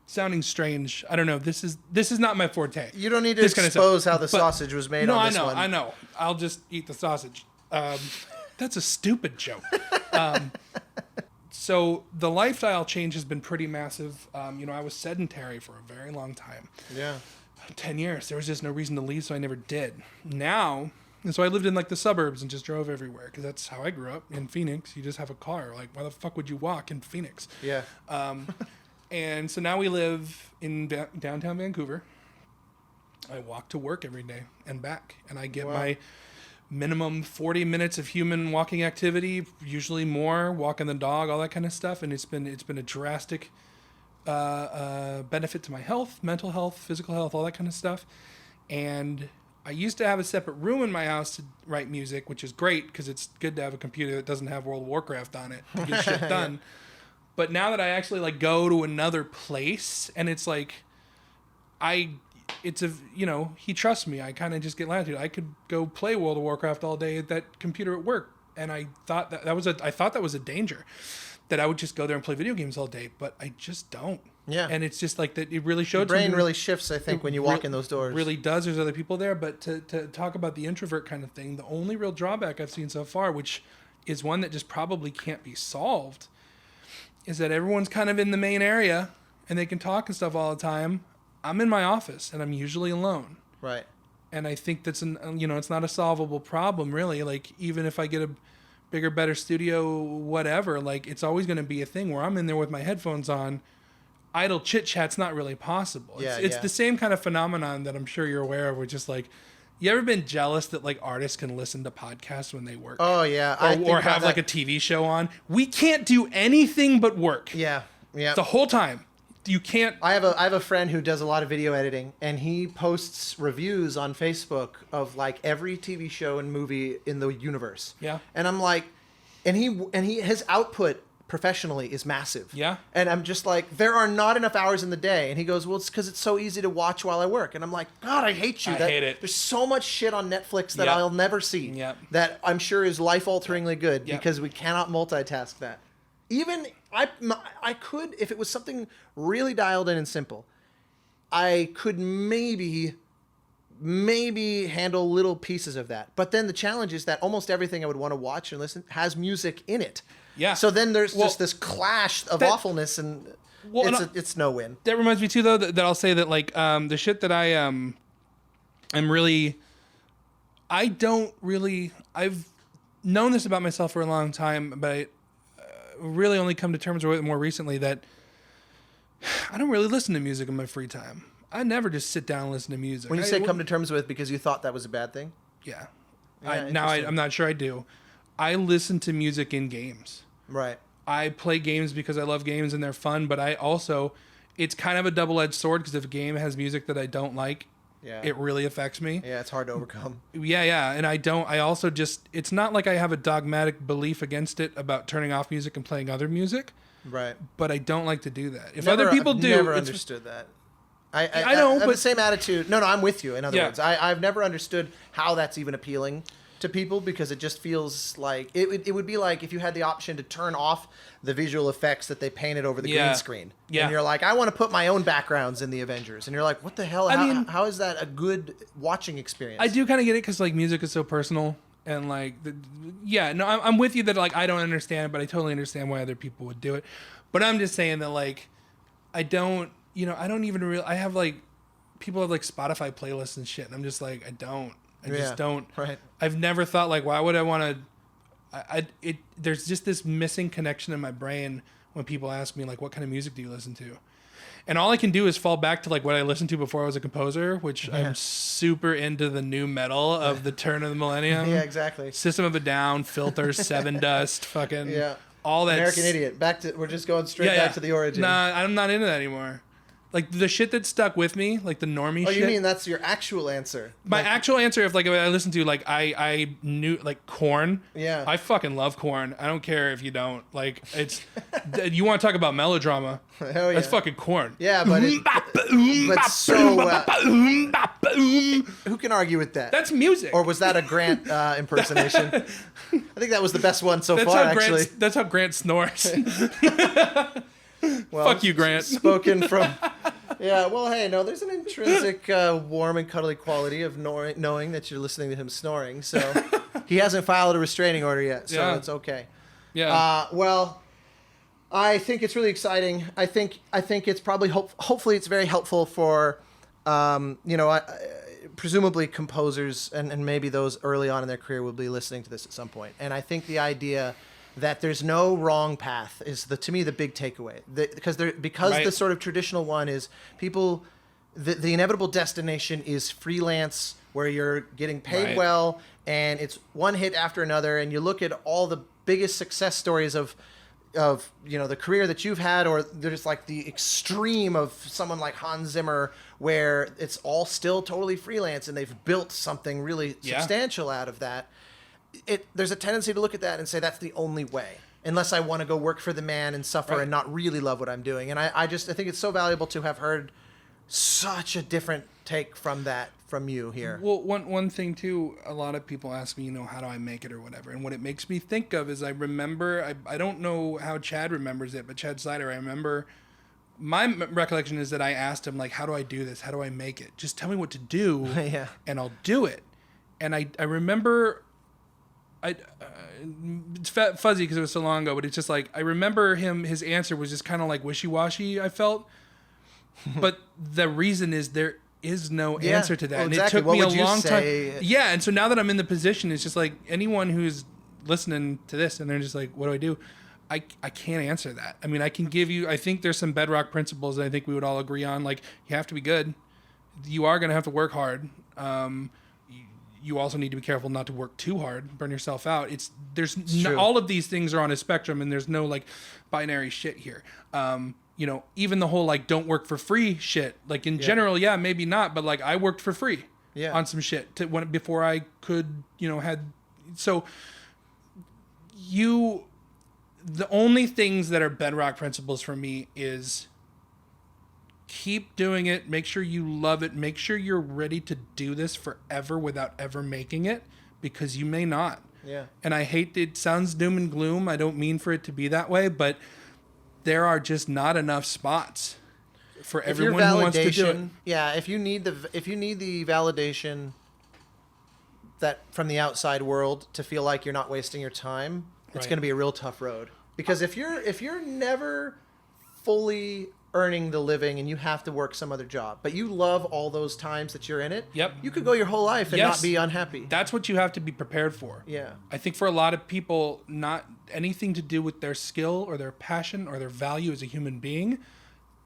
sounding strange. I don't know. This is not my forte. You don't need to expose how the sausage was made on this one. I know. I'll just eat the sausage. That's a stupid joke. So the lifestyle change has been pretty massive. I was sedentary for a very long time. Yeah. 10 years. There was just no reason to leave, so I never did. Now, and so I lived in like the suburbs and just drove everywhere because that's how I grew up in Phoenix. You just have a car. Like, why the fuck would you walk in Phoenix? Yeah. And so now we live in downtown Vancouver. I walk to work every day and back, and I get my minimum 40 minutes of human walking activity, usually more, walking the dog, all that kind of stuff. And it's been a drastic benefit to my health, mental health, physical health, all that kind of stuff. And I used to have a separate room in my house to write music, which is great because it's good to have a computer that doesn't have World of Warcraft on it to get shit done. But now that I actually like go to another place and it's like, he trusts me. I kind of just get latitude. I could go play World of Warcraft all day at that computer at work. And I thought that was a danger, that I would just go there and play video games all day, but I just don't. Yeah. And it's just like that. It really showed. Your brain really shifts, I think, when you walk in those doors. Really does. There's other people there, but to talk about the introvert kind of thing, the only real drawback I've seen so far, which is one that just probably can't be solved, is that everyone's kind of in the main area and they can talk and stuff all the time. I'm in my office and I'm usually alone. Right. And I think that's it's not a solvable problem really. Like, even if I get a bigger, better studio, whatever, like it's always going to be a thing where I'm in there with my headphones on. Idle chit chat's not really possible. It's the same kind of phenomenon that I'm sure you're aware of, where just like You ever been jealous that like artists can listen to podcasts when they work? Oh yeah, Or have like a TV show on? We can't do anything but work. Yeah. The whole time. You can't. I have a friend who does a lot of video editing, and he posts reviews on Facebook of like every TV show and movie in the universe. Yeah. And I'm like, and his output professionally is massive. Yeah. And I'm just like, there are not enough hours in the day. And he goes, well, it's because it's so easy to watch while I work. And I'm like, God, I hate you. I hate it. There's so much shit on Netflix that Yep. I'll never see. Yep. That I'm sure is life-alteringly good Yep. because we cannot multitask that. Even I could, if it was something really dialed in and simple, I could maybe handle little pieces of that. But then the challenge is that almost everything I would want to watch and listen has music in it. Yeah. So then there's just this clash of awfulness, and it's no win. That reminds me too, though, that I'll say that like the shit that I'm really, I've known this about myself for a long time, but I really only come to terms with it more recently that I don't really listen to music in my free time. I never just sit down and listen to music. When you say come to terms with, because you thought that was a bad thing? Yeah. Yeah, I'm not sure I do. I listen to music in games. Right. I play games because I love games and they're fun, but I also, it's kind of a double-edged sword because if a game has music that I don't like, it really affects me. Yeah, it's hard to overcome. Yeah. And I also just, it's not like I have a dogmatic belief against it about turning off music and playing other music. Right. But I don't like to do that. If other people do. I've never understood that. I know, have but the same attitude. No, I'm with you. In other Yeah. words, I've never understood how that's even appealing to people, because it just feels like it would be like if you had the option to turn off the visual effects that they painted over the green screen. Yeah. And you're like, I want to put my own backgrounds in the Avengers. And you're like, what the hell? How is that a good watching experience? I do kind of get it because like music is so personal. And like, I'm with you that like I don't understand it, but I totally understand why other people would do it. But I'm just saying that like, I don't even really. I have like, people have like Spotify playlists and shit, and I'm just like, I just don't. Right. I've never thought like, why would I want to? There's just this missing connection in my brain when people ask me like, what kind of music do you listen to? And all I can do is fall back to like what I listened to before I was a composer, which I'm super into the new metal of the turn of the millennium. Yeah, exactly. System of a Down, Filter, Seven Dust, fucking all that. American Idiot. We're just going straight back to the origin. Nah, I'm not into that anymore. Like the shit that stuck with me, like the normie shit. Oh, you mean that's your actual answer? My actual answer, if like I listen to like I knew like Korn. Yeah. I fucking love Korn. I don't care if you don't. Like it's you want to talk about melodrama? Hell yeah. That's fucking Korn. Yeah, but who can argue with that? That's music. Or was that a Grant impersonation? I think that was the best one so far. Actually, that's how Grant snores. Well, fuck you, Grant. Spoken from. Yeah, well, hey, no, there's an intrinsic warm and cuddly quality of knowing that you're listening to him snoring. So he hasn't filed a restraining order yet, so it's okay. Yeah. Well, I think it's really exciting. I think it's probably hopefully it's very helpful for presumably composers and maybe those early on in their career will be listening to this at some point. And I think the idea that there's no wrong path is to me the big takeaway. Because the sort of traditional one is people, the inevitable destination is freelance, where you're getting paid well, and it's one hit after another. And you look at all the biggest success stories of the career that you've had, or there's like the extreme of someone like Hans Zimmer, where it's all still totally freelance, and they've built something really substantial out of that. There's a tendency to look at that and say that's the only way, unless I want to go work for the man and suffer and not really love what I'm doing. And I think it's so valuable to have heard such a different take from you here. Well, one thing too, a lot of people ask me, how do I make it or whatever, and what it makes me think of is I remember, I don't know how Chad remembers it, but Chad Slider, I remember my recollection is that I asked him like, how do I do this? How do I make it? Just tell me what to do, and I'll do it. And I remember. It's fuzzy because it was so long ago, but it's just like I remember his answer was just kind of like wishy-washy, I felt. But the reason is there is no answer to that. Well, and exactly. It took me a long time. Say? Yeah, and so now that I'm in the position, it's just like anyone who's listening to this and they're just like, what do I do? I can't answer that. I mean, I can give you, I think there's some bedrock principles that I think we would all agree on. Like, you have to be good. You are going to have to work hard. you also need to be careful not to work too hard, burn yourself out. True. All of these things are on a spectrum, and there's no like binary shit here. Even the whole like don't work for free shit. Like in general, yeah, maybe not, but like I worked for free on some shit before I could, the only things that are bedrock principles for me is keep doing it. Make sure you love it. Make sure you're ready to do this forever without ever making it, because you may not. Yeah. And I hate it sounds doom and gloom. I don't mean for it to be that way, but there are just not enough spots for everyone who wants to do it. Yeah, if you need the validation that from the outside world to feel like you're not wasting your time, it's going to be a real tough road. Because if you're never fully earning the living and you have to work some other job, but you love all those times that you're in it, you could go your whole life and not be unhappy. That's what you have to be prepared for. Yeah. I think for a lot of people, not anything to do with their skill or their passion or their value as a human being,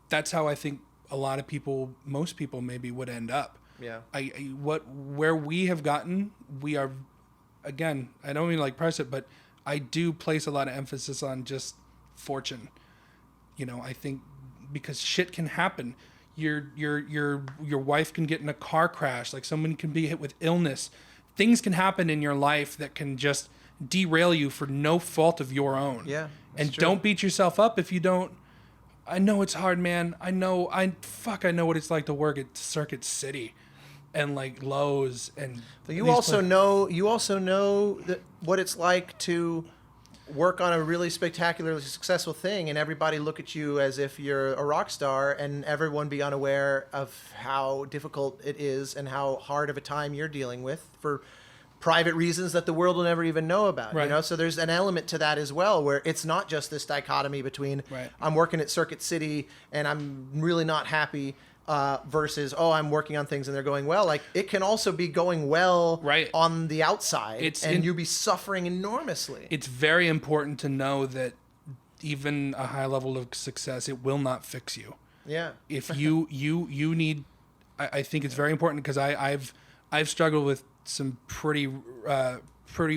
that's how I think a lot of people, most people maybe would end up. Yeah. Where we have gotten, we are, again, I don't mean to like press it, but I do place a lot of emphasis on just fortune. I think because shit can happen. Your wife can get in a car crash. Like someone can be hit with illness. Things can happen in your life that can just derail you for no fault of your own. Yeah. And don't beat yourself up if you don't. I know it's hard, man. I know what it's like to work at Circuit City and like Lowe's and you also know that what it's like to work on a really spectacularly successful thing and everybody look at you as if you're a rock star, and everyone be unaware of how difficult it is and how hard of a time you're dealing with for private reasons that the world will never even know about. Right. So there's an element to that as well, where it's not just this dichotomy between I'm working at Circuit City and I'm really not happy versus I'm working on things and they're going well. Like it can also be going well on the outside, you be suffering enormously. It's very important to know that even a high level of success, it will not fix you. Yeah. If you need, I think it's very important, because I've struggled with some pretty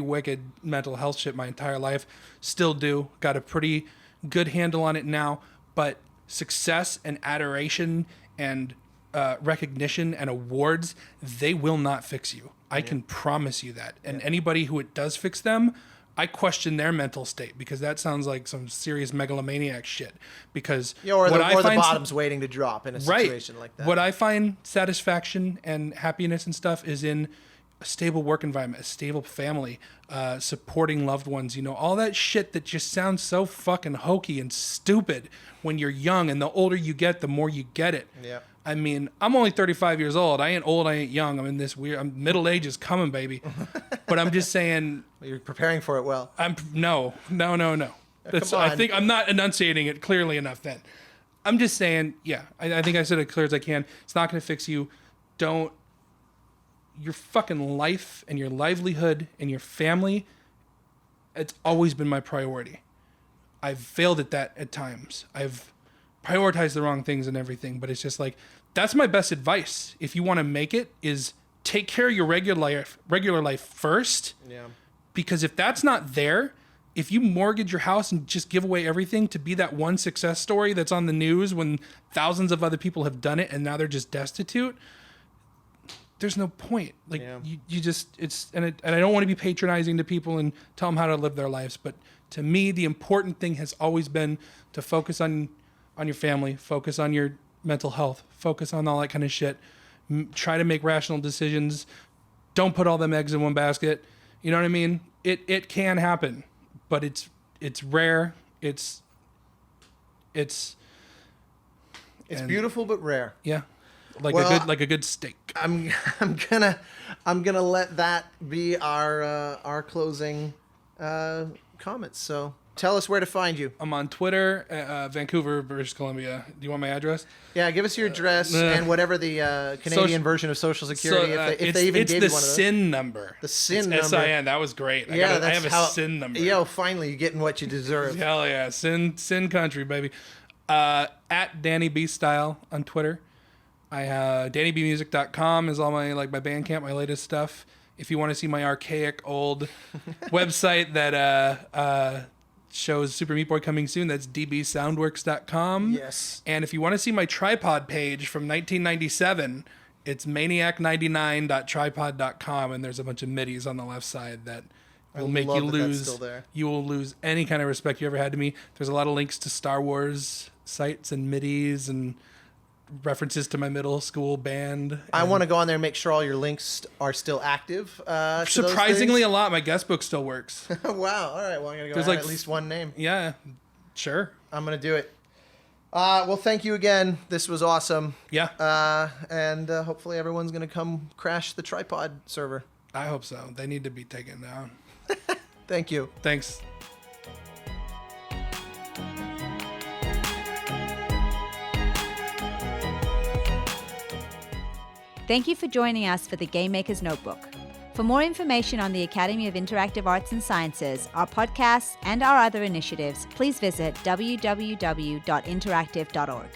wicked mental health shit my entire life. Still do. Got a pretty good handle on it now, but success and adoration and recognition and awards, they will not fix you. I can promise you that. And anybody who it does fix them, I question their mental state, because that sounds like some serious megalomaniac shit. Because or the bottom's waiting to drop in a situation like that. What I find satisfaction and happiness and stuff is in a stable work environment, a stable family, supporting loved ones, all that shit that just sounds so fucking hokey and stupid when you're young, and the older you get, the more you get it. Yeah. I mean, I'm only 35 years old. I ain't old, I ain't young. I'm in this weird, middle age is coming, baby. But I'm just saying. You're preparing for it well. No. I think I'm not enunciating it clearly enough then. I'm just saying, I think I said it clear as I can. It's not going to fix you. Your fucking life and your livelihood and your family, it's always been my priority. I've failed at that at times. I've prioritized the wrong things and everything, but it's just like, that's my best advice. If you want to make it, is take care of your regular life first. Yeah. Because if that's not there, if you mortgage your house and just give away everything to be that one success story that's on the news when thousands of other people have done it and now they're just destitute, there's no point. Like you just, and I don't want to be patronizing to people and tell them how to live their lives. But to me, the important thing has always been to focus on your family, focus on your mental health, focus on all that kind of shit. Try to make rational decisions. Don't put all them eggs in one basket. You know what I mean? It can happen, but it's rare. It's beautiful but rare. Yeah. Like a good steak. I'm gonna let that be our closing comments. So tell us where to find you. I'm on Twitter, Vancouver, British Columbia. Do you want my address? Yeah, give us your address and whatever the Canadian version of Social Security, if they even gave you one of those. It's the SIN number. The SIN number. SIN. That was great. I have a SIN number. Yo, finally, you're getting what you deserve. Hell yeah, SIN country, baby. At Danny B Style on Twitter. I have DannyBmusic.com is all my Bandcamp, my latest stuff. If you want to see my archaic old website that shows Super Meat Boy coming soon, that's dbsoundworks.com. Yes. And if you want to see my tripod page from 1997, it's maniac99.tripod.com, and there's a bunch of middies on the left side that will make you lose. You will lose any kind of respect you ever had to me. There's a lot of links to Star Wars sites and middies and references to my middle school band. I want to go on there and make sure all your links are still active. Surprisingly, a lot. My guest book still works. Wow. All right. Well, I'm going to go There's add at least one name. Yeah, sure. I'm going to do it. Well, thank you again. This was awesome. Yeah. And hopefully everyone's going to come crash the tripod server. I hope so. They need to be taken down. Thank you. Thanks. Thank you for joining us for the Game Maker's Notebook. For more information on the Academy of Interactive Arts and Sciences, our podcasts, and our other initiatives, please visit www.interactive.org.